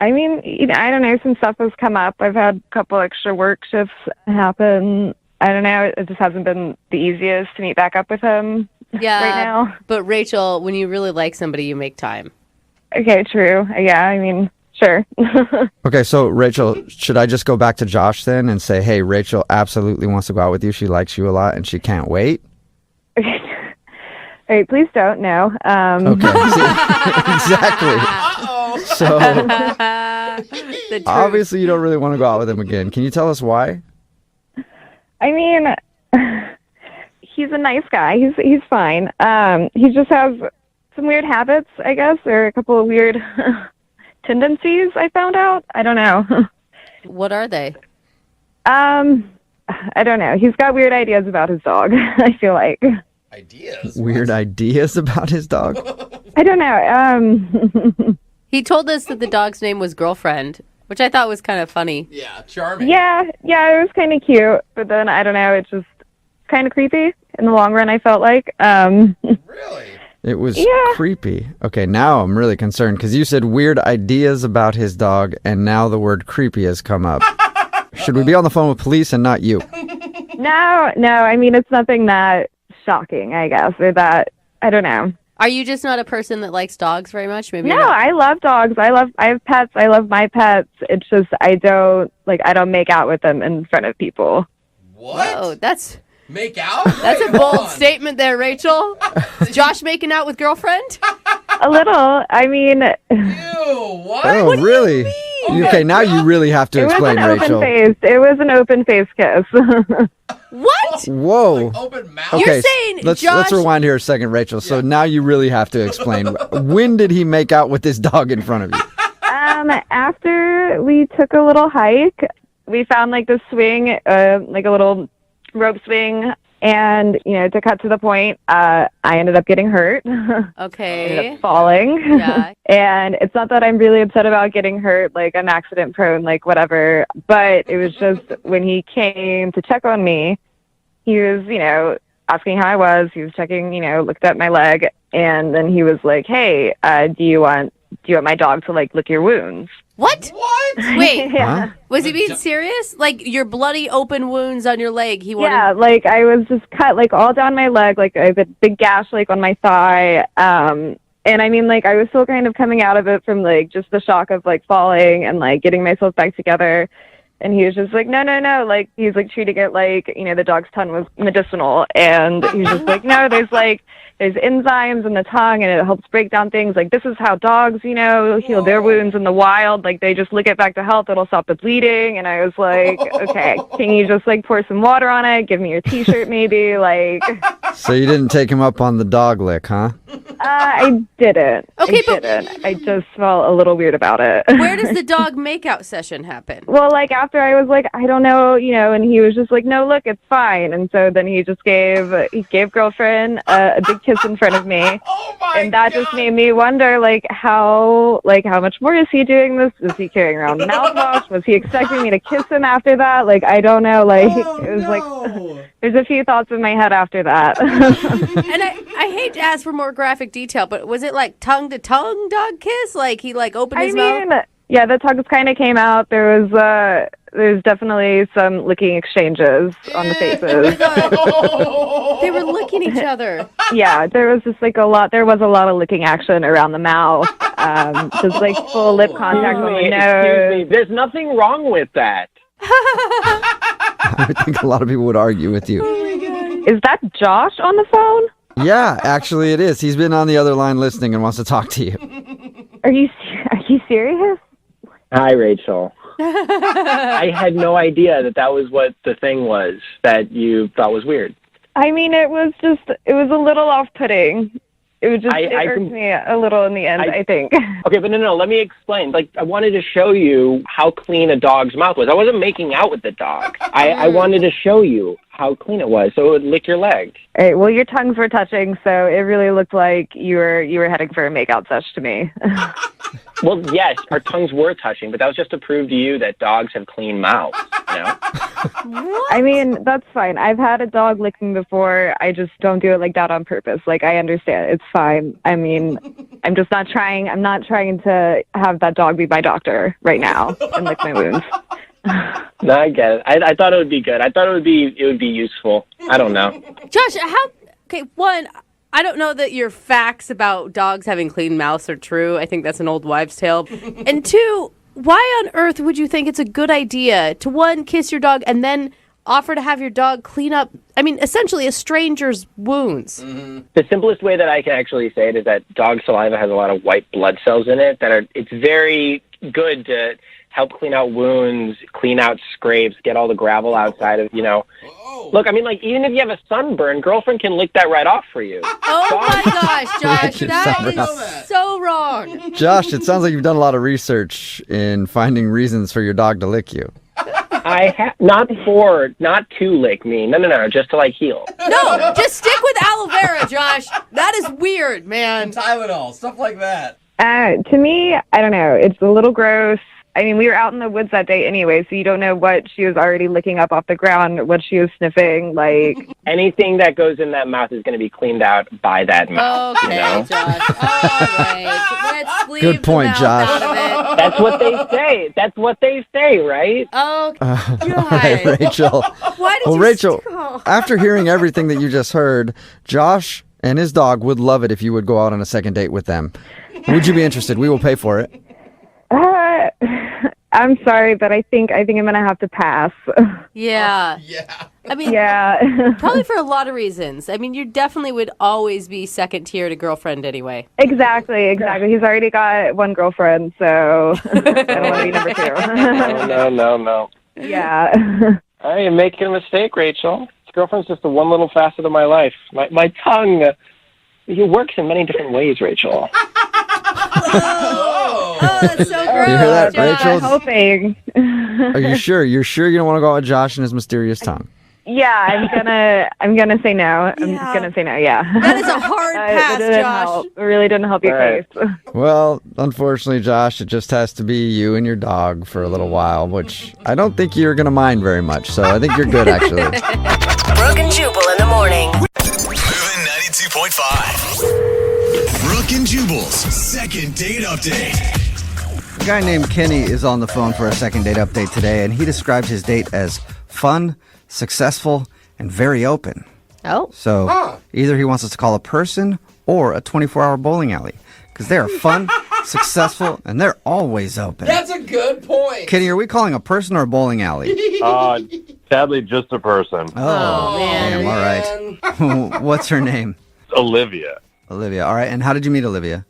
I mean, I don't know. Some stuff has come up. I've had a couple extra work shifts happen. I don't know. It just hasn't been the easiest to meet back up with him right now. But Rachel, when you really like somebody, you make time. Okay, true. Yeah, I mean, sure. Okay, so Rachel, should I just go back to Josh then and say, hey, Rachel absolutely wants to go out with you. She likes you a lot and she can't wait? All right, please don't. No. Okay. Exactly. So obviously you don't really want to go out with him again. Can you tell us why? I mean, he's a nice guy. He's fine. He just has some weird habits, I guess, or a couple of weird tendencies I found out. I don't know. What are they? I don't know. He's got weird ideas about his dog, I feel like. Weird ideas about his dog? I don't know. He told us that the dog's name was Girlfriend, which I thought was kind of funny. Yeah, charming. Yeah, it was kind of cute, but then I don't know, it's just kind of creepy in the long run, I felt like. Really? It was creepy. Okay, now I'm really concerned because you said weird ideas about his dog, and now the word creepy has come up. Should we be on the phone with police and not you? No, I mean, it's nothing that shocking, I guess, or that, I don't know. Are you just not a person that likes dogs very much? Maybe. No, you're not. I love dogs. I have pets. I love my pets. It's just I don't make out with them in front of people. What? Whoa, that's make out? That's a bold statement there, Rachel. Is Josh making out with Girlfriend? A little. I mean. Ew, what? Oh, What do really? you mean? Okay, now you really have to explain, Rachel. It was an open-faced kiss. What? Whoa. Open mouth? Okay, You're saying let's Josh... rewind here a second, Rachel. So now you really have to explain. When did he make out with this dog in front of you? After we took a little hike, we found this swing, like a little rope swing. And, to cut to the point, I ended up getting hurt. Okay. I ended up falling. Yeah. And it's not that I'm really upset about getting hurt, I'm accident prone, whatever. But it was just when he came to check on me, he was, asking how I was. He was checking, looked at my leg. And then he was like, hey, do you want my dog to, lick your wounds? What? Wait, Yeah. was he being serious? Your bloody open wounds on your leg. He wanted. Yeah, I was just cut all down my leg, I have a big gash on my thigh. And I mean, I was still kind of coming out of it from just the shock of falling and getting myself back together. And he was just like, no. He's treating it the dog's tongue was medicinal. And he was just like, no, there's enzymes in the tongue and it helps break down things. This is how dogs, heal their wounds in the wild. They just lick it back to health. It'll stop the bleeding. And I was like, okay, can you just pour some water on it? Give me your t-shirt maybe. So you didn't take him up on the dog lick, huh? I didn't. Okay, I just felt a little weird about it. Where does the dog makeout session happen? Well, after I was I don't know, and he was just like, no, look, it's fine. And so then he just gave Girlfriend a big kiss in front of me. And that just made me wonder, how much more is he doing this? Is he carrying around mouthwash? Was he expecting me to kiss him after that? I don't know. It was there's a few thoughts in my head after that. And I hate to ask for more graphic detail, but was it tongue to tongue dog kiss? He opened his mouth? Yeah, the tongues kind of came out. There's definitely some licking exchanges on the faces. They were licking each other. Yeah, there was just a lot. There was a lot of licking action around the mouth. Just full lip contact on the nose. Excuse me. There's nothing wrong with that. I think a lot of people would argue with you. Oh my God. Is that Josh on the phone? Yeah, actually it is. He's been on the other line listening and wants to talk to you. Are you serious? Hi, Rachel. I had no idea that was what the thing was that you thought was weird. I mean, it was a little off-putting. It irked me a little in the end, I think. Okay, but no, let me explain. Like, I wanted to show you how clean a dog's mouth was. I wasn't making out with the dog. I wanted to show you how clean it was, so it would lick your leg. All right, well, your tongues were touching, so it really looked like you were heading for a makeout sesh to me. Well, yes, our tongues were touching, but that was just to prove to you that dogs have clean mouths, you know? I mean, that's fine. I've had a dog lick me before. I just don't do it like that on purpose. Like, I understand. It's fine. I mean, I'm just not trying. I'm not trying to have that dog be my doctor right now and lick my wounds. No, I get it. I thought it would be good. I thought it would be useful. I don't know. Josh, one, I don't know that your facts about dogs having clean mouths are true. I think that's an old wives' tale. And two, why on earth would you think it's a good idea to, one, kiss your dog and then offer to have your dog clean up, I mean, essentially a stranger's wounds? The simplest way that I can actually say it is that dog saliva has a lot of white blood cells in it it's very good to help clean out wounds, clean out scrapes, get all the gravel outside of, you know. Look, I mean, like, even if you have a sunburn, girlfriend can lick that right off for you. Oh my gosh, Josh, that is so wrong. Josh, it sounds like you've done a lot of research in finding reasons for your dog to lick you. I have not to lick me. No, just to like heal. No, just stick with aloe vera, Josh. That is weird, man. Tylenol, stuff like that. To me, I don't know. It's a little gross. I mean, we were out in the woods that day anyway, so you don't know what she was already licking up off the ground, what she was sniffing, like... Anything that goes in that mouth is going to be cleaned out by that mouth. Okay, you know? Josh. All right. Let's leave Good point, the mouth Josh. out of it. That's what they say. That's what they say, right? Oh, Right, Rachel. Why did you... Rachel, after hearing everything that you just heard, Josh and his dog would love it if you would go out on a second date with them. Would you be interested? We will pay for it. I'm sorry, but I think I'm going to have to pass. Yeah. I mean, probably for a lot of reasons. I mean, you definitely would always be second tier to girlfriend anyway. Exactly. He's already got one girlfriend, so I don't want to be number two. No. Yeah. I am making a mistake, Rachel. This girlfriend's just the one little facet of my life. My tongue, it works in many different ways, Rachel. Oh, that's so gross. You hear that, Josh. Rachel? Hoping. Are you sure? You're sure you don't want to go out with Josh and his mysterious tongue? Yeah, I'm gonna say no. I'm gonna say no. Yeah. That is a hard pass, Josh. It really didn't help your case. Well, unfortunately, Josh, it just has to be you and your dog for a little while, which I don't think you're going to mind very much. So I think you're good, actually. Brooke and Jubal in the morning. Moving 92.5. Brooke and Jubal's second date update. A guy named Kenny is on the phone for a second date update today, and he describes his date as fun, successful, and very open. Oh. So either he wants us to call a person or a 24-hour bowling alley, because they are fun, successful, and they're always open. That's a good point. Kenny, are we calling a person or a bowling alley? Sadly, just a person. Oh, man. Damn, all right. What's her name? Olivia. Olivia. All right. And how did you meet Olivia?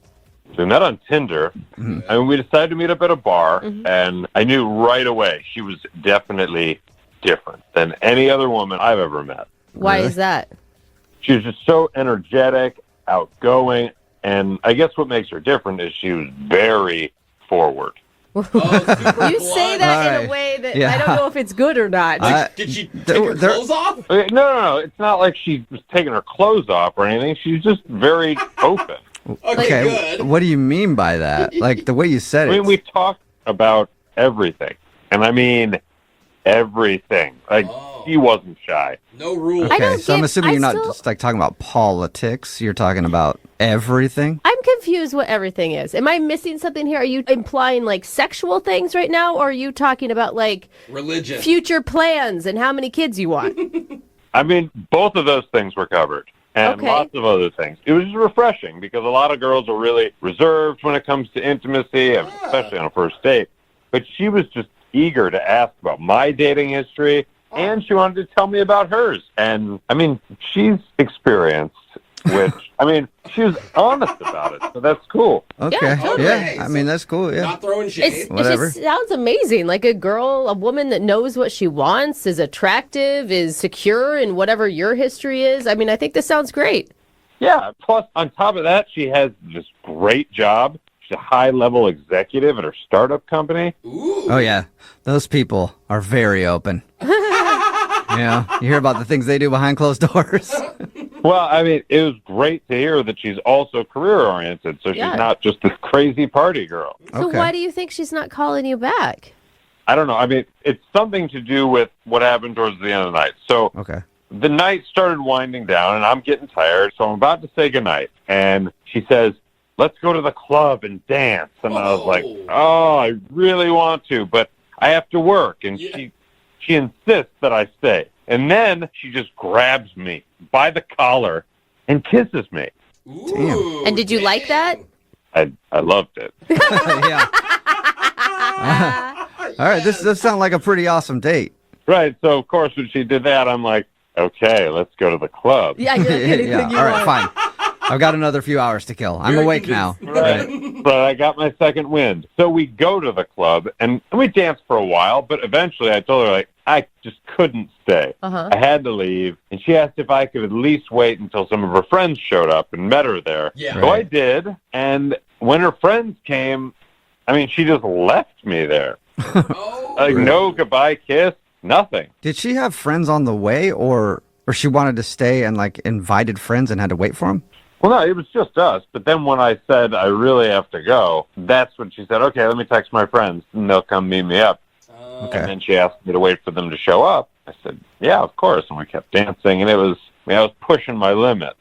So we met on Tinder. Mm-hmm. I mean, we decided to meet up at a bar, and I knew right away she was definitely different than any other woman I've ever met. Why is that? She was just so energetic, outgoing, and I guess what makes her different is she was very forward. You say that in a way that I don't know if it's good or not. Did she take her clothes off? No. It's not like she was taking her clothes off or anything. She's just very open. Okay, what do you mean by that? Like, the way you said it. I mean, we talked about everything. And I mean everything. Like, he wasn't shy. No rules. Okay, so I'm assuming you're not just like talking about politics. You're talking about everything. I'm confused what everything is. Am I missing something here? Are you implying like sexual things right now, or are you talking about like religion, future plans, and how many kids you want? I mean, both of those things were covered. And lots of other things. It was refreshing because a lot of girls are really reserved when it comes to intimacy, especially on a first date. But she was just eager to ask about my dating history, and she wanted to tell me about hers. And, I mean, she's experienced. which, I mean, she was honest about it, so that's cool. Okay. Yeah, totally. Yeah. I mean, that's cool. Yeah. Not throwing shade. It Whatever. just sounds amazing. Like a woman that knows what she wants, is attractive, is secure in whatever your history is. I mean, I think this sounds great. Yeah, plus, on top of that, she has this great job. She's a high-level executive at her startup company. Oh, yeah. Those people are very open. Yeah. You hear about the things they do behind closed doors. Well, I mean, it was great to hear that she's also career-oriented, so she's Yeah. not just this crazy party girl. So why do you think she's not calling you back? I don't know. I mean, it's something to do with what happened towards the end of the night. So the night started winding down, and I'm getting tired, so I'm about to say goodnight. And she says, let's go to the club and dance. And I was like, oh, I really want to, but I have to work. And she insists that I stay. And then she just grabs me by the collar and kisses me. Damn. And did you like that? I loved it. Yeah. All right. This does sound like a pretty awesome date. Right. So, of course, when she did that, I'm like, okay, let's go to the club. Yeah, you're like anything Yeah. you All right. want. Fine. I've got another few hours to kill. I'm awake now. Right. But I got my second wind. So we go to the club, and we danced for a while, but eventually I told her, like, I just couldn't stay. Uh-huh. I had to leave, and she asked if I could at least wait until some of her friends showed up and met her there. Yeah. So I did, and when her friends came, I mean, she just left me there. Like, no goodbye kiss, nothing. Did she have friends on the way, or she wanted to stay and like invited friends and had to wait for them? Well, no, it was just us. But then when I said I really have to go, that's when she said, okay, let me text my friends, and they'll come meet me up. And then she asked me to wait for them to show up. I said, yeah, of course. And we kept dancing, and I was pushing my limit.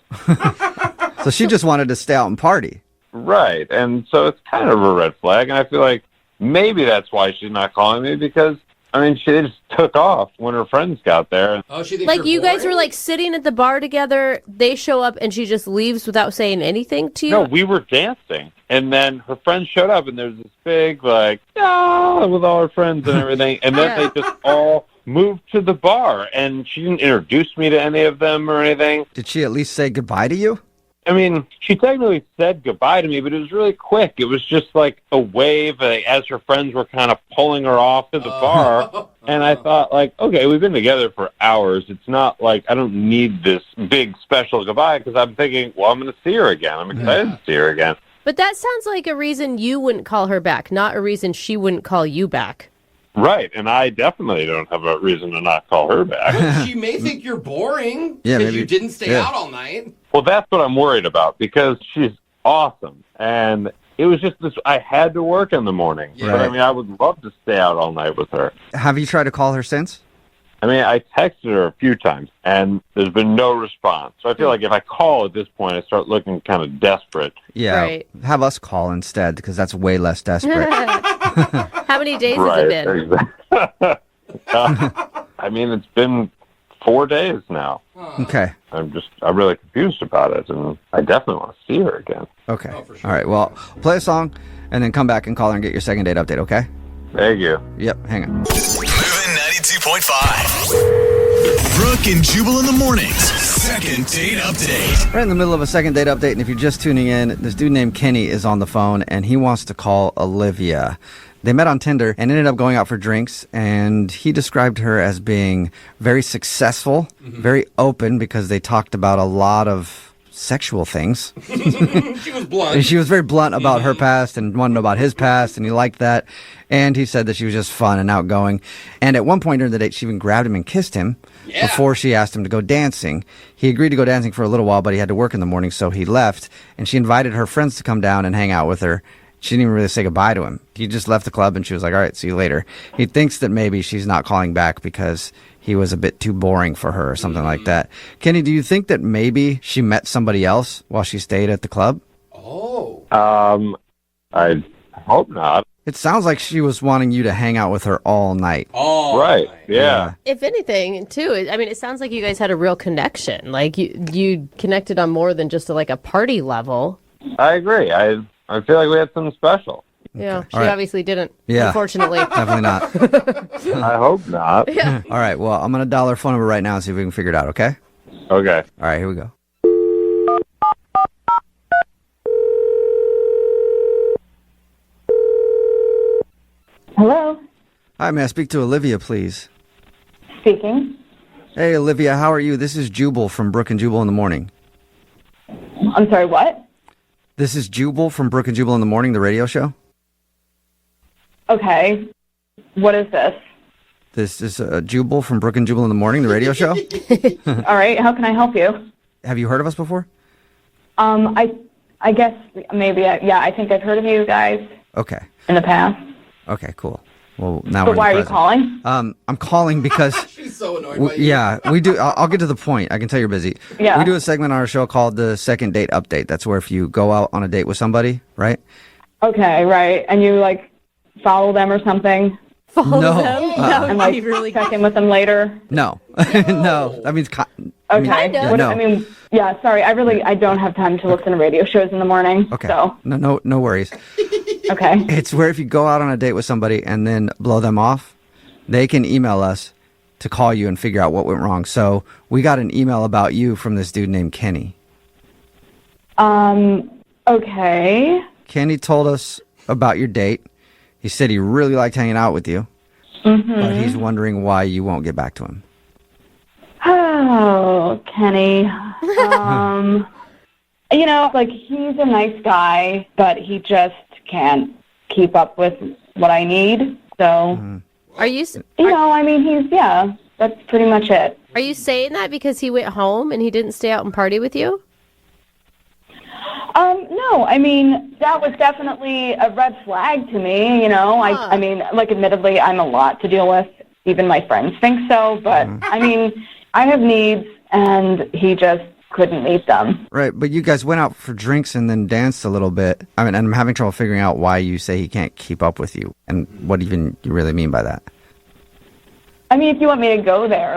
So she just wanted to stay out and party. Right. And so it's kind of a red flag, and I feel like maybe that's why she's not calling me, because, I mean, she just took off when her friends got there. Oh, she thinks Like you're you guys boring? were like sitting at the bar together, they show up and she just leaves without saying anything to you? No, we were dancing, and then her friends showed up, and there's this big, like, ah, with all her friends and everything, and then they just all moved to the bar, and she didn't introduce me to any of them or anything. Did she at least say goodbye to you? I mean, she technically said goodbye to me, but it was really quick. It was just like a wave as her friends were kind of pulling her off to the bar. And I thought, like, okay, we've been together for hours. It's not like I don't need this big special goodbye, because I'm thinking, well, I'm going to see her again. I'm excited to see her again. But that sounds like a reason you wouldn't call her back, not a reason she wouldn't call you back. Right, and I definitely don't have a reason to not call her back. She may think you're boring Yeah, because maybe. you didn't stay Yeah. out all night. Well, that's what I'm worried about, because she's awesome. And it was just this, I had to work in the morning. Yeah. But, I mean, I would love to stay out all night with her. Have you tried to call her since? I mean, I texted her a few times, and there's been no response. So I feel like if I call at this point, I start looking kind of desperate. Yeah. Have us call instead, because that's way less desperate. How many days has it been? I mean, it's been 4 days now. Okay. I'm really confused about it, and I definitely want to see her again. Okay. All right. Well, play a song and then come back and call her and get your second date update, okay? Thank you. Yep. Hang on. Moving 92.5. Brooke and Jubal in the mornings. Second date update. We're in the middle of a second date update, and if you're just tuning in, this dude named Kenny is on the phone, and he wants to call Olivia. They met on Tinder and ended up going out for drinks, and he described her as being very successful, very open, because they talked about a lot of sexual things. She was blunt. And she was very blunt about her past and wanted to know about his past, and he liked that. And he said that she was just fun and outgoing. And at one point during the date, she even grabbed him and kissed him before she asked him to go dancing. He agreed to go dancing for a little while, but he had to work in the morning, so he left. And she invited her friends to come down and hang out with her. She didn't even really say goodbye to him. He just left the club, and she was like, all right, see you later. He thinks that maybe she's not calling back because he was a bit too boring for her or something like that. Kenny, do you think that maybe she met somebody else while she stayed at the club? I hope not. It sounds like she was wanting you to hang out with her all night. Oh, right. Yeah. If anything, too, it sounds like you guys had a real connection. Like you connected on more than just a party level. I agree. I feel like we had something special. Yeah, she All right. obviously didn't. Yeah. Unfortunately. Definitely not. I hope not. Yeah. All right. Well, I'm going to dial her phone number right now and see if we can figure it out, okay? Okay. All right. Here we go. Hello? Hi, may I speak to Olivia, please? Speaking. Hey, Olivia, how are you? This is Jubal from Brooke and Jubal in the Morning. I'm sorry, what? This is Jubal from Brooke and Jubal in the Morning, the radio show. Okay. What is this? This is Jubal from Brooke and Jubal in the Morning, the radio show. All right, how can I help you? Have you heard of us before? I guess maybe, I think I've heard of you guys Okay. in the past. Okay, cool. Well, now But we're why in are the you calling? I'm calling because She's so annoyed by you. yeah, we do. I'll get to the point. I can tell you're busy. Yeah. We do a segment on our show called the Second Date Update. That's where if you go out on a date with somebody, right? Okay, right. And you, follow them or something? Follow No. them? No, and, really check in with them later? No, no. That means Okay. no. Sorry. I don't have time to listen to radio shows in the morning. Okay. So, No worries. okay. It's where if you go out on a date with somebody and then blow them off, they can email us to call you and figure out what went wrong. So we got an email about you from this dude named Kenny. Okay. Kenny told us about your date. He said he really liked hanging out with you, but he's wondering why you won't get back to him. Oh, Kenny. He's a nice guy, but he just can't keep up with what I need. So, Are you? that's pretty much it. Are you saying that because he went home and he didn't stay out and party with you? No, that was definitely a red flag to me, admittedly, I'm a lot to deal with. Even my friends think so, but, I have needs, and he just couldn't meet them. Right, but you guys went out for drinks and then danced a little bit. And I'm having trouble figuring out why you say he can't keep up with you, and what even you really mean by that. If you want me to go there,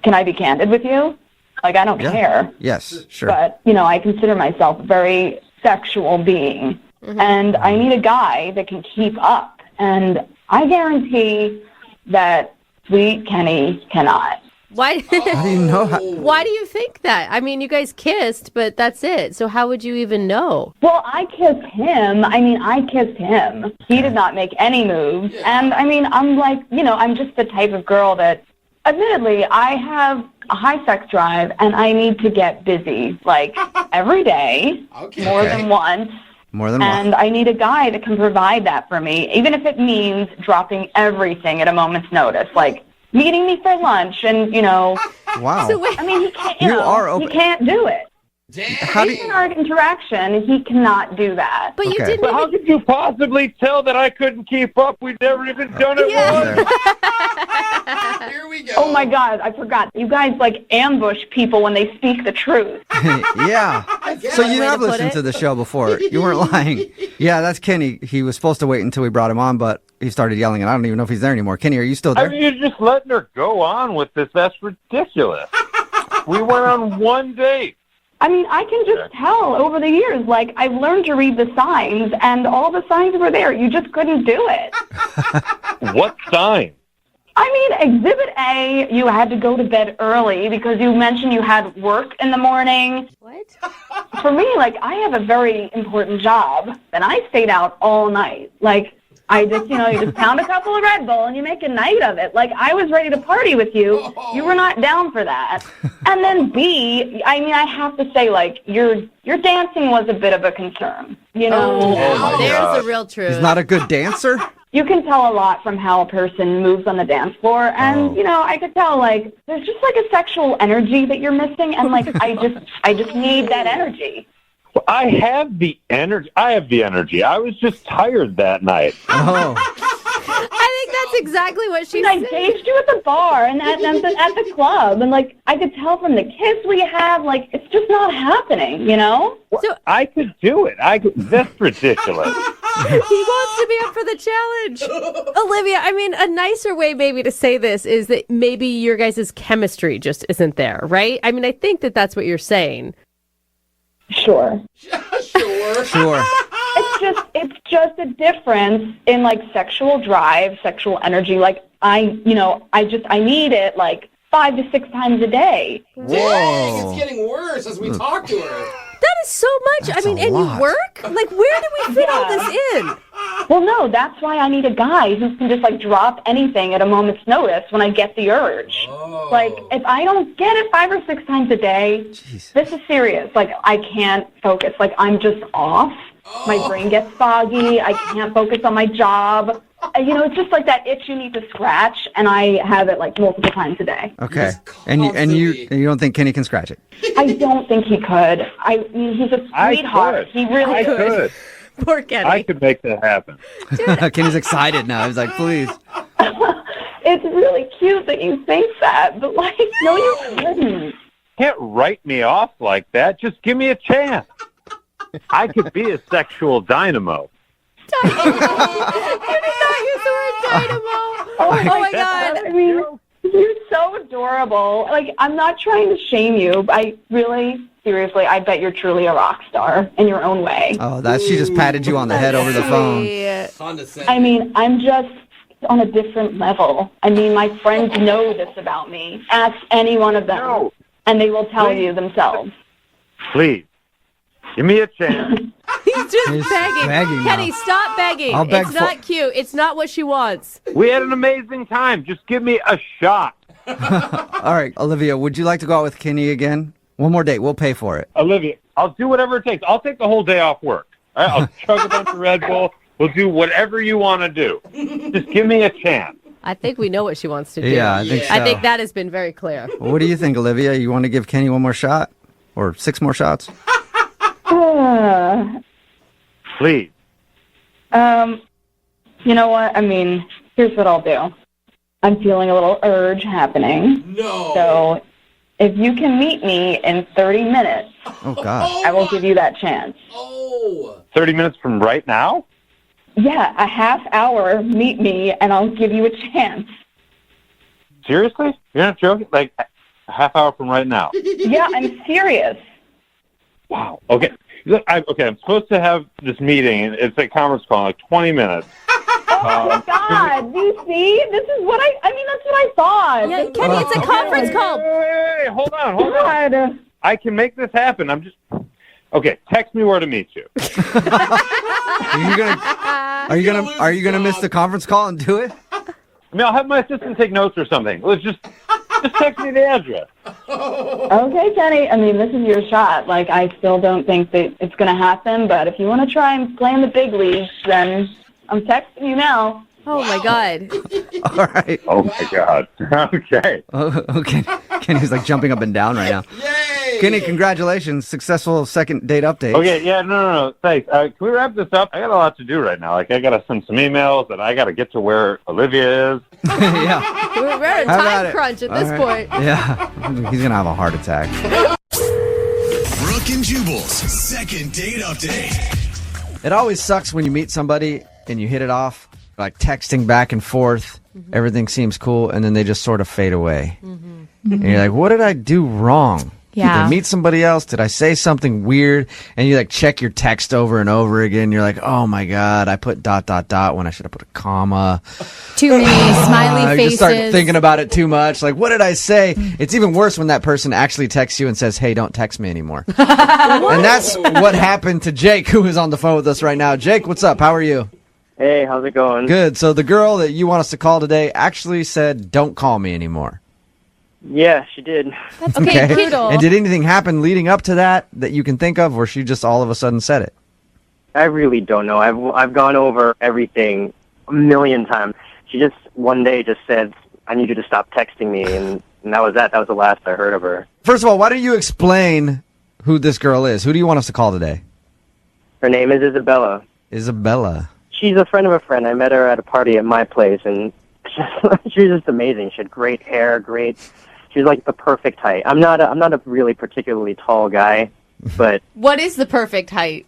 can I be candid with you? I don't care. Yes, sure. But, I consider myself a very sexual being. And I need a guy that can keep up. And I guarantee that sweet Kenny cannot. Why? How do you know? Why do you think that? You guys kissed, but that's it. So how would you even know? Well, I kissed him. I kissed him. He did not make any moves. And, I'm just the type of girl that, admittedly, I have a high sex drive, and I need to get busy, every day, more than once. More than and I need a guy that can provide that for me, even if it means dropping everything at a moment's notice, meeting me for lunch and, Wow. So, he can't, You are open. he can't do it. How do In our interaction, he cannot do that. But you Okay. didn't. But how could you possibly tell that I couldn't keep up? We'd never even done it once. Here we go. Oh, my God, I forgot. You guys, ambush people when they speak the truth. Yeah. So you have listened to the show before. You weren't lying. Yeah, that's Kenny. He was supposed to wait until we brought him on, but he started yelling, and I don't even know if he's there anymore. Kenny, are you still there? You're just letting her go on with this. That's ridiculous. We went on one date. I can just tell over the years, I've learned to read the signs, and all the signs were there. You just couldn't do it. What sign? Exhibit A, you had to go to bed early because you mentioned you had work in the morning. What? For me, I have a very important job, and I stayed out all night. I just, you just pound a couple of Red Bull and you make a night of it. I was ready to party with you. You were not down for that. And then B, I have to say, your dancing was a bit of a concern. There's the real truth. He's not a good dancer? You can tell a lot from how a person moves on the dance floor. And, I could tell, there's just, a sexual energy that you're missing. And, I just need that energy. I have the energy. I was just tired that night. Oh. I think that's exactly what she said. I engaged you at the bar and at the club. And, I could tell from the kiss we have, it's just not happening, So I could do it. That's ridiculous. He wants to be up for the challenge. Olivia, a nicer way maybe to say this is that maybe your guys' chemistry just isn't there, right? I think that that's what you're saying. Sure. Sure. It's just a difference in sexual drive, sexual energy. I need it 5 to 6 times a day. Dang, it's getting worse as we talk to her. That is so much. That's and a you lot. work? Where do we fit all this in? Well, no, that's why I need a guy who can just, like, drop anything at a moment's notice when I get the urge. Like, if I don't get it 5 or 6 times a day, this is serious. Like, I can't focus. Like, I'm just off. My brain gets foggy. I can't focus on my job. You know, it's just like that itch you need to scratch, and I have it, like, multiple times a day. Okay. And you don't think Kenny can scratch it? I don't think he could. I mean, he's a sweetheart. He really could. Poor Kenny. I could make that happen. Kenny's excited now. He's like, please. It's really cute that you think that, but, like, no, you couldn't. Can't write me off like that. Just give me a chance. I could be a sexual dynamo. You did not use the word dynamo. Oh my God. I mean, you're so adorable. Like, I'm not trying to shame you. I really, seriously, I bet you're truly a rock star in your own way. Oh, she just patted you on the head over the phone. I mean, I'm just on a different level. I mean, my friends know this about me. Ask any one of them, and they will tell you themselves. Please, give me a chance. He's just begging. Kenny, stop begging. It's not cute. It's not what she wants. We had an amazing time. Just give me a shot. All right, Olivia, would you like to go out with Kenny again? One more date. We'll pay for it. Olivia, I'll do whatever it takes. I'll take the whole day off work. All right? I'll chug a bunch of Red Bull. We'll do whatever you want to do. Just give me a chance. I think we know what she wants to do. Yeah, I think so. I think that has been very clear. What do you think, Olivia? You want to give Kenny one more shot? Or 6 more shots? Please. You know what? I mean, here's what I'll do. I'm feeling a little urge happening. No. So if you can meet me in 30 minutes, oh God, I will give you that chance. 30 minutes from right now? Yeah, a half hour, meet me, and I'll give you a chance. Seriously? You're not joking? Like, a half hour from right now? Yeah, I'm serious. Wow. Okay. Look, I'm supposed to have this meeting, and it's a conference call in like 20 minutes. Oh, my God. Do you see? This is what I mean, that's what I thought. Yeah, Kenny, it's a conference call. Wait, hold on. I can make this happen. Okay, text me where to meet you. Are you gonna miss the conference call and do it? I mean, I'll have my assistant take notes or something. Let's just text me the address. Okay, Kenny. I mean, this is your shot. Like, I still don't think that it's going to happen, but if you want to try and play in the big leagues, then I'm texting you now. Oh, my God. All right. Oh, my God. Okay. Okay. Kenny's like jumping up and down right now. Yay! Kenny, congratulations. Successful second date update. Okay, yeah, no. Thanks. Can we wrap this up? I got a lot to do right now. Like, I got to send some emails, and I got to get to where Olivia is. Yeah. We're at a time crunch at this point. Yeah. He's going to have a heart attack. Brooke and Jubal's second date update. It always sucks when you meet somebody and you hit it off, like texting back and forth. Mm-hmm. Everything seems cool, and then they just sort of fade away. Mm-hmm. And you're like, what did I do wrong? Yeah. Did I meet somebody else? Did I say something weird? And you like check your text over and over again. You're like, oh my God, I put ... when I should have put a comma. Too many smiley You faces. start thinking about it too much. Like, what did I say? It's even worse when that person actually texts you and says, hey, don't text me anymore. And that's what happened to Jake, who is on the phone with us right now. Jake, what's up? How are you? Hey, how's it going? Good. So the girl that you want us to call today actually said, don't call me anymore. Yeah, she did. That's okay. Kiddo. And did anything happen leading up to that you can think of, or she just all of a sudden said it? I really don't know. I've gone over everything a million times. She just one day just said, I need you to stop texting me, and that was that. That was the last I heard of her. First of all, why don't you explain who this girl is? Who do you want us to call today? Her name is Isabella. Isabella. She's a friend of a friend. I met her at a party at my place, and she was just amazing. She had great hair, she was like the perfect height. I'm not a really particularly tall guy, but What is the perfect height?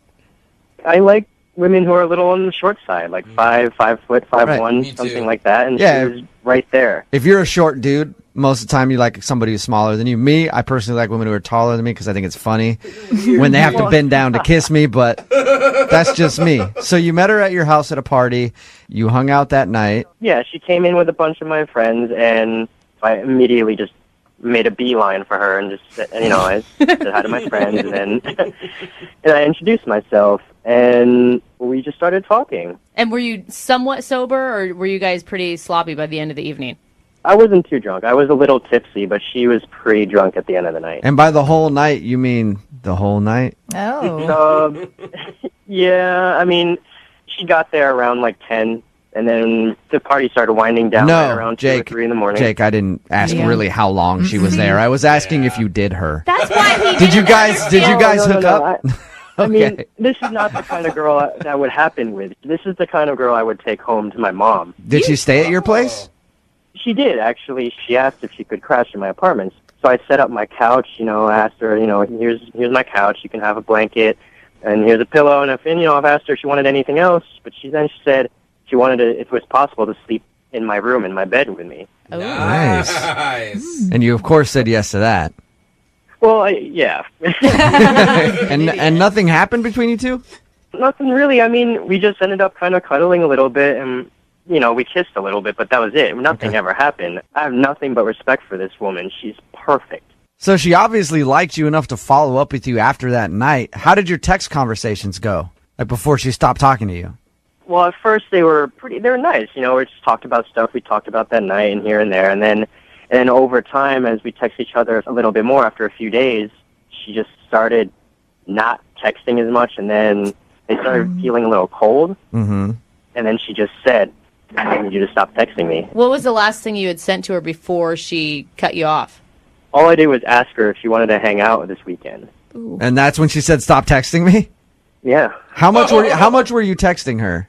I like women who are a little on the short side, like 5 foot, 5'1", something like that, and Yeah. she was right there. If you're a short dude, most of the time you like somebody who's smaller than you. Me, I personally like women who are taller than me because I think it's funny when they have to bend down to kiss me, but that's just me. So you met her at your house at a party. You hung out that night. Yeah, she came in with a bunch of my friends, and I immediately just made a beeline for her and just said, I said hi to my friends, and then and I introduced myself, and we just started talking. And were you somewhat sober, or were you guys pretty sloppy by the end of the evening? I wasn't too drunk. I was a little tipsy, but she was pretty drunk at the end of the night. And by the whole night, you mean the whole night? Oh. Yeah, I mean, she got there around like 10, and then the party started winding down right around 2 or 3 in the morning. Jake, I didn't ask really how long she was there. I was asking if you did her. That's why he Did you guys hook up? I mean, this is not the kind of girl that would happen with. This is the kind of girl I would take home to my mom. Did she stay at your place? She did, actually. She asked if she could crash in my apartment. So I set up my couch, I asked her, here's my couch, you can have a blanket, and here's a pillow, and I've asked her if she wanted anything else, but she said she wanted to, if it was possible, to sleep in my room, in my bed with me. Oh. Nice. And you, of course, said yes to that. Well, yeah. And nothing happened between you two? Nothing really. I mean, we just ended up kind of cuddling a little bit, and we kissed a little bit, but that was it. Nothing ever happened. I have nothing but respect for this woman. She's perfect. So she obviously liked you enough to follow up with you after that night. How did your text conversations go? Like before she stopped talking to you? Well, at first they were nice. We just talked about stuff we talked about that night and here and there. And then over time, as we text each other a little bit more after a few days, she just started not texting as much. And then they started feeling a little cold. Mm-hmm. And then she just said, I need you to stop texting me. What was the last thing you had sent to her before she cut you off? All I did was ask her if she wanted to hang out this weekend. Ooh. And that's when she said, "Stop texting me"? Yeah. How much were you texting her?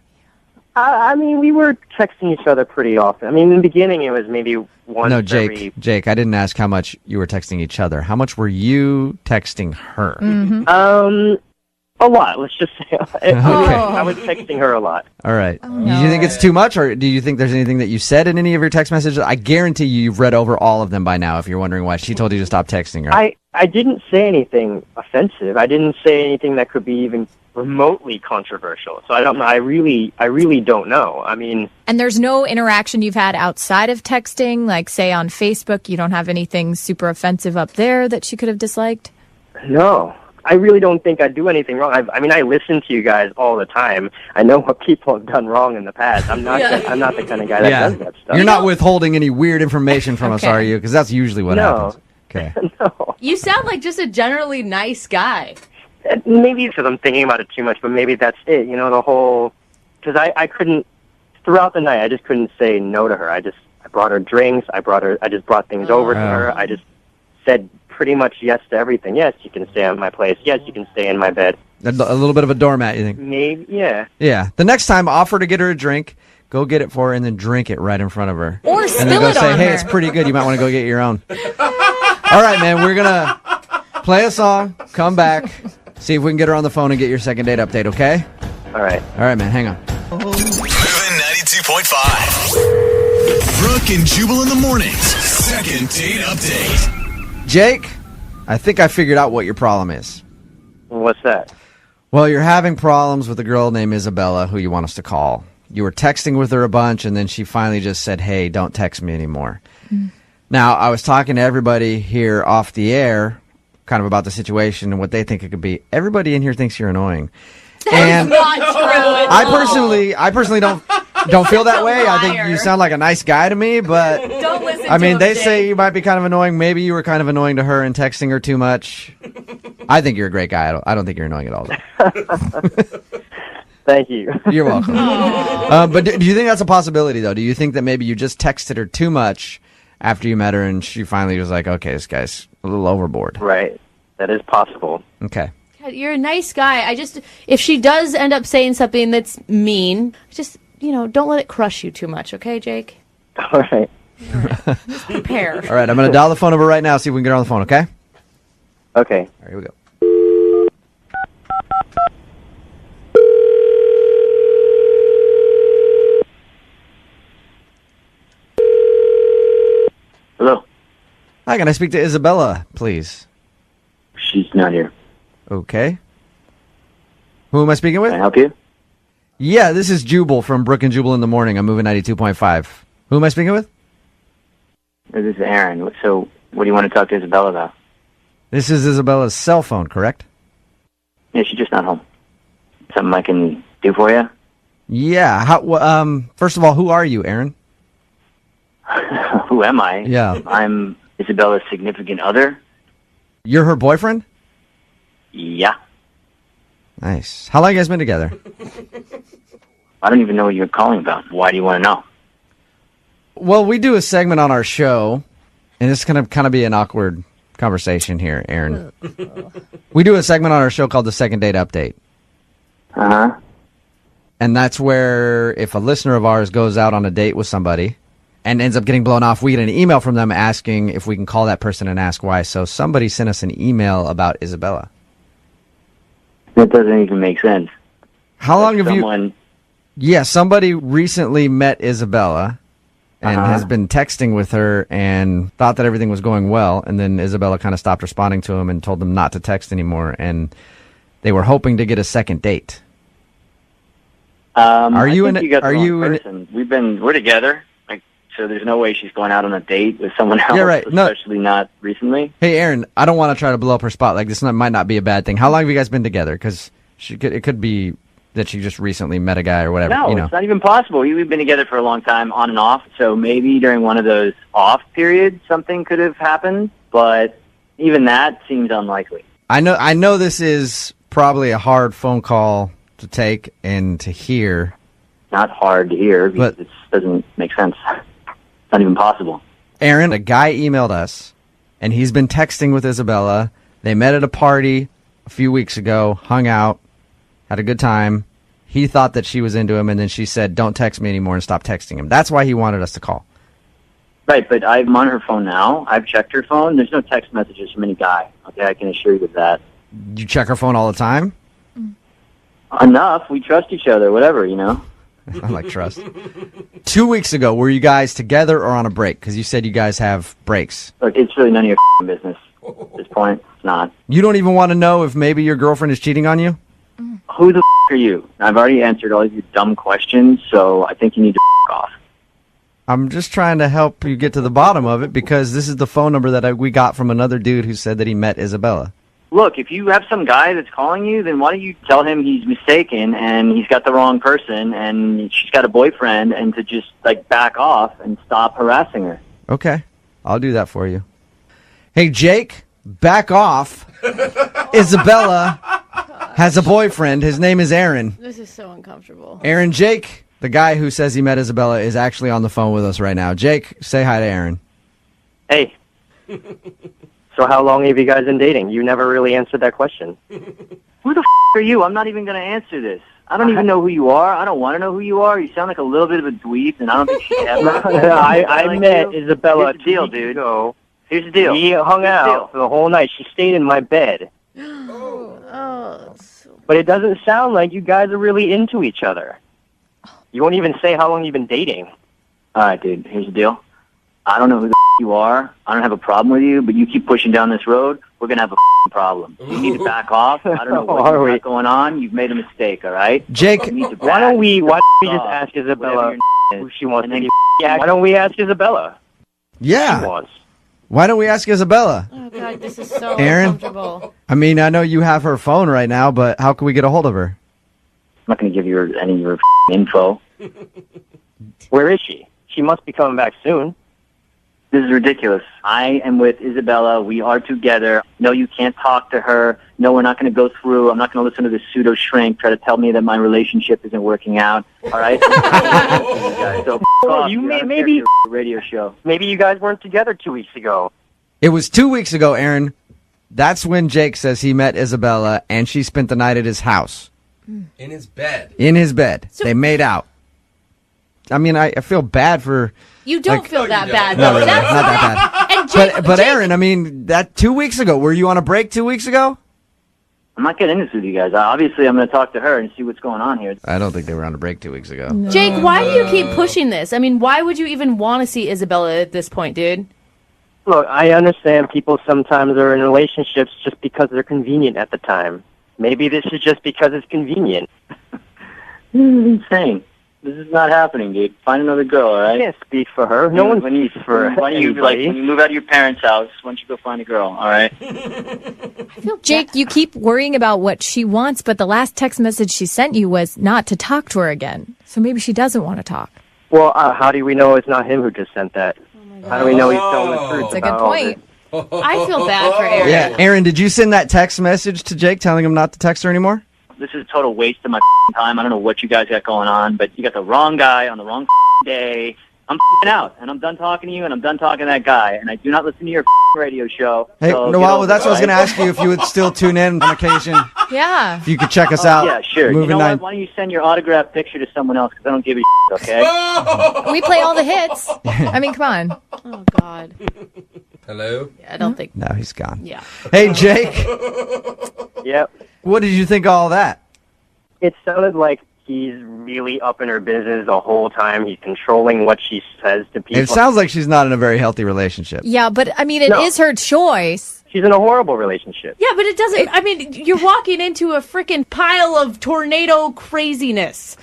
I mean, we were texting each other pretty often. I mean, in the beginning, it was maybe once No, Jake, every... Jake, I didn't ask how much you were texting each other. How much were you texting her? Mm-hmm. A lot, let's just say. I was texting her a lot. All right. Do you think it's too much, or do you think there's anything that you said in any of your text messages? I guarantee you've read over all of them by now if you're wondering why she told you to stop texting her. I didn't say anything offensive. I didn't say anything that could be even remotely controversial. So I don't know. I really don't know. I mean... And there's no interaction you've had outside of texting, like say on Facebook, you don't have anything super offensive up there that she could have disliked? No. I really don't think I do anything wrong. I listen to you guys all the time. I know what people have done wrong in the past. I'm not the kind of guy that does that stuff. You're not withholding any weird information from us, are you? Because that's usually what happens. Okay. No. You sound like just a generally nice guy. Maybe because I'm thinking about it too much, but maybe that's it. The whole... Because I couldn't... Throughout the night, I just couldn't say no to her. I brought her drinks. I just brought things over to her. I just said pretty much yes to everything. Yes, you can stay at my place. Yes, you can stay in my bed. A little bit of a doormat, you think? Maybe, yeah. Yeah. The next time, offer to get her a drink, go get it for her, and then drink it right in front of her. Or and spill then go it say, on hey, her. it's pretty good. You might want to go get your own. All right, man. We're going to play a song, come back, see if we can get her on the phone and get your second date update, okay? All right. All right, man. Hang on. Moving 92.5. Brooke and Jubal in the mornings. Second date update. Jake, I think I figured out what your problem is. What's that? Well, you're having problems with a girl named Isabella who you want us to call. You were texting with her a bunch, and then she finally just said, hey, don't text me anymore. Now, I was talking to everybody here off the air kind of about the situation and what they think it could be. Everybody in here thinks you're annoying. And not true. I personally don't feel that way. I think you sound like a nice guy to me, but Don't listen I mean, to they him, say Jake. you might be kind of annoying. Maybe you were kind of annoying to her and texting her too much. I think you're a great guy. I don't think you're annoying at all, though. Thank you. You're welcome. But do you think that's a possibility, though? Do you think that maybe you just texted her too much after you met her and she finally was like, okay, this guy's a little overboard? Right. That is possible. Okay. God, you're a nice guy. If she does end up saying something that's mean, just, don't let it crush you too much, okay, Jake? All right. Just prepare. All right, I'm going to dial the phone number right now, see if we can get her on the phone, okay? Okay. All right, here we go. Hello. Hi, can I speak to Isabella, please? She's not here. Okay. Who am I speaking with? Can I help you? Yeah, this is Jubal from Brooke and Jubal in the Morning. I'm moving 92.5. Who am I speaking with? This is Aaron. So, What do you want to talk to Isabella about? This is Isabella's cell phone, correct? Yeah, she's just not home. Something I can do for you? Yeah. First of all, who are you, Aaron? Who am I? Yeah. I'm Isabella's significant other. You're her boyfriend? Yeah. Nice. How long have you guys been together? I don't even know what you're calling about. Why do you want to know? Well, we do a segment on our show, and it's going to kind of be an awkward conversation here, Aaron. We do a segment on our show called the Second Date Update. Uh-huh. And that's where if a listener of ours goes out on a date with somebody and ends up getting blown off, we get an email from them asking if we can call that person and ask why. So somebody sent us an email about Isabella. That doesn't even make sense. How long have you... Yeah, somebody recently met Isabella and has been texting with her and thought that everything was going well. And then Isabella kind of stopped responding to him and told them not to text anymore. And they were hoping to get a second date. Are you in? Are you person. We're together, so there's no way she's going out on a date with someone else. Yeah, right. Especially not recently. Hey, Aaron, I don't want to try to blow up her spot. Like this might not be a bad thing. How long have you guys been together? Because it could be that she just recently met a guy or whatever. No, it's not even possible. We've been together for a long time, on and off. So maybe during one of those off periods, something could have happened. But even that seems unlikely. I know this is probably a hard phone call to take and to hear. Not hard to hear because it doesn't make sense. It's not even possible. Aaron, a guy emailed us, and he's been texting with Isabella. They met at a party a few weeks ago, hung out, had a good time. He thought that she was into him, and then she said, don't text me anymore, and stop texting him. That's why he wanted us to call. Right, but I'm on her phone now. I've checked her phone. There's no text messages from any guy. Okay, I can assure you of that. You check her phone all the time? Enough. We trust each other, whatever, you know? I like trust. 2 weeks ago, were you guys together or on a break? Because you said you guys have breaks. Look, it's really none of your business at this point. It's not. You don't even want to know if maybe your girlfriend is cheating on you? Who the are you? I've already answered all of your dumb questions, so I think you need to off. I'm just trying to help you get to the bottom of it because this is the phone number that we got from another dude who said that he met Isabella. Look, if you have some guy that's calling you, then why don't you tell him he's mistaken and he's got the wrong person and she's got a boyfriend and to just, back off and stop harassing her. Okay. I'll do that for you. Hey, Jake, back off. Isabella has a boyfriend. His name is Aaron. This is so uncomfortable. Aaron, Jake, the guy who says he met Isabella, is actually on the phone with us right now. Jake, say hi to Aaron. Hey. So how long have you guys been dating? You never really answered that question. Who the are you? I'm not even going to answer this. I don't even know who you are. I don't want to know who you are. You sound like a little bit of a dweeb, and I don't think she ever. I met Isabella 2 weeks ago. Here's the deal. We hung out for the whole night. She stayed in my bed. But it doesn't sound like you guys are really into each other. You won't even say how long you've been dating. All right, dude. Here's the deal. I don't know who the you are. I don't have a problem with you, but you keep pushing down this road, we're going to have a problem. You need to back off. I don't know what you got going on. You've made a mistake, all right? Jake, why don't we just ask Isabella who she wants to get? Why don't we ask Isabella? Yeah. Who she wants? Why don't we ask Isabella? Oh, God, this is so Aaron? uncomfortable. I mean, I know you have her phone right now, but how can we get a hold of her? I'm not going to give you any of your info. Where is she? She must be coming back soon. This is ridiculous. I am with Isabella. We are together. No, you can't talk to her. No, we're not going to go through. I'm not going to listen to this pseudo shrink try to tell me that my relationship isn't working out. All right? So off. Maybe your radio show. Maybe you guys weren't together 2 weeks ago. It was 2 weeks ago, Aaron. That's when Jake says he met Isabella, and she spent the night at his house. In his bed. In his bed. They made out. I mean, I feel bad for... You don't feel that bad. No, really, not that bad. And Jake, but Aaron, I mean, that 2 weeks ago, were you on a break 2 weeks ago? I'm not getting into this with you guys. Obviously, I'm going to talk to her and see what's going on here. I don't think they were on a break 2 weeks ago. Jake, why do you keep pushing this? I mean, why would you even want to see Isabella at this point, dude? Look, I understand people sometimes are in relationships just because they're convenient at the time. Maybe this is just because it's convenient. This is insane. This is not happening, dude. Find another girl, all right? I can't speak for her. No one speaks for Why don't you, anybody. when you move out of your parents' house, why don't you go find a girl, all right? Jake, you keep worrying about what she wants, but the last text message she sent you was not to talk to her again. So maybe she doesn't want to talk. Well, how do we know it's not him who just sent that? How do we know he's telling the truth? That's a good about all point. this? I feel bad for Aaron. Yeah, Aaron, did you send that text message to Jake telling him not to text her anymore? This is a total waste of my time. I don't know what you guys got going on, but you got the wrong guy on the wrong day. I'm out, and I'm done talking to you, and I'm done talking to that guy, and I do not listen to your radio show. Hey, so no, get well, over that's it, what I was all going to ask you, if you would still tune in on occasion. Yeah. If you could check us out. Yeah, sure. Moving You know Nine. what? Why don't you send your autographed picture to someone else, because I don't give a shit, okay? We play all the hits. I mean, come on. Oh, God. Hello? Yeah, I don't think. No, he's gone. Yeah. Hey, Jake. Yep. What did you think of all that? It sounded like he's really up in her business the whole time. He's controlling what she says to people. It sounds like she's not in a very healthy relationship. Yeah, but I mean, it is her choice. She's in a horrible relationship. Yeah, but it doesn't. I mean, you're walking into a freaking pile of tornado craziness.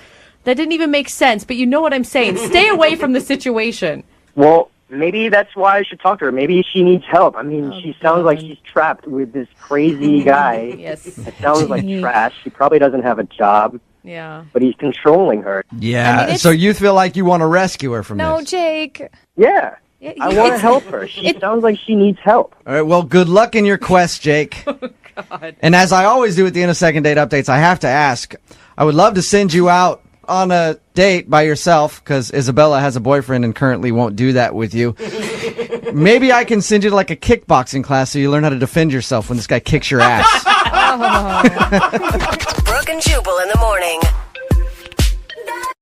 That didn't even make sense, but you know what I'm saying. Stay away from the situation. Well, maybe that's why I should talk to her. Maybe she needs help. I mean, she sounds like she's trapped with this crazy guy. Yes. It sounds like trash. She probably doesn't have a job. Yeah. But he's controlling her. Yeah, I mean, so you feel like you want to rescue her from No, this. Jake. Yeah. I want to help her. She sounds like she needs help. All right, well, good luck in your quest, Jake. God. And as I always do at the end of Second Date Updates, I have to ask, I would love to send you out on a date by yourself, because Isabella has a boyfriend and currently won't do that with you. Maybe I can send you to like a kickboxing class so you learn how to defend yourself when this guy kicks your ass. Brooke and Jubal in the morning.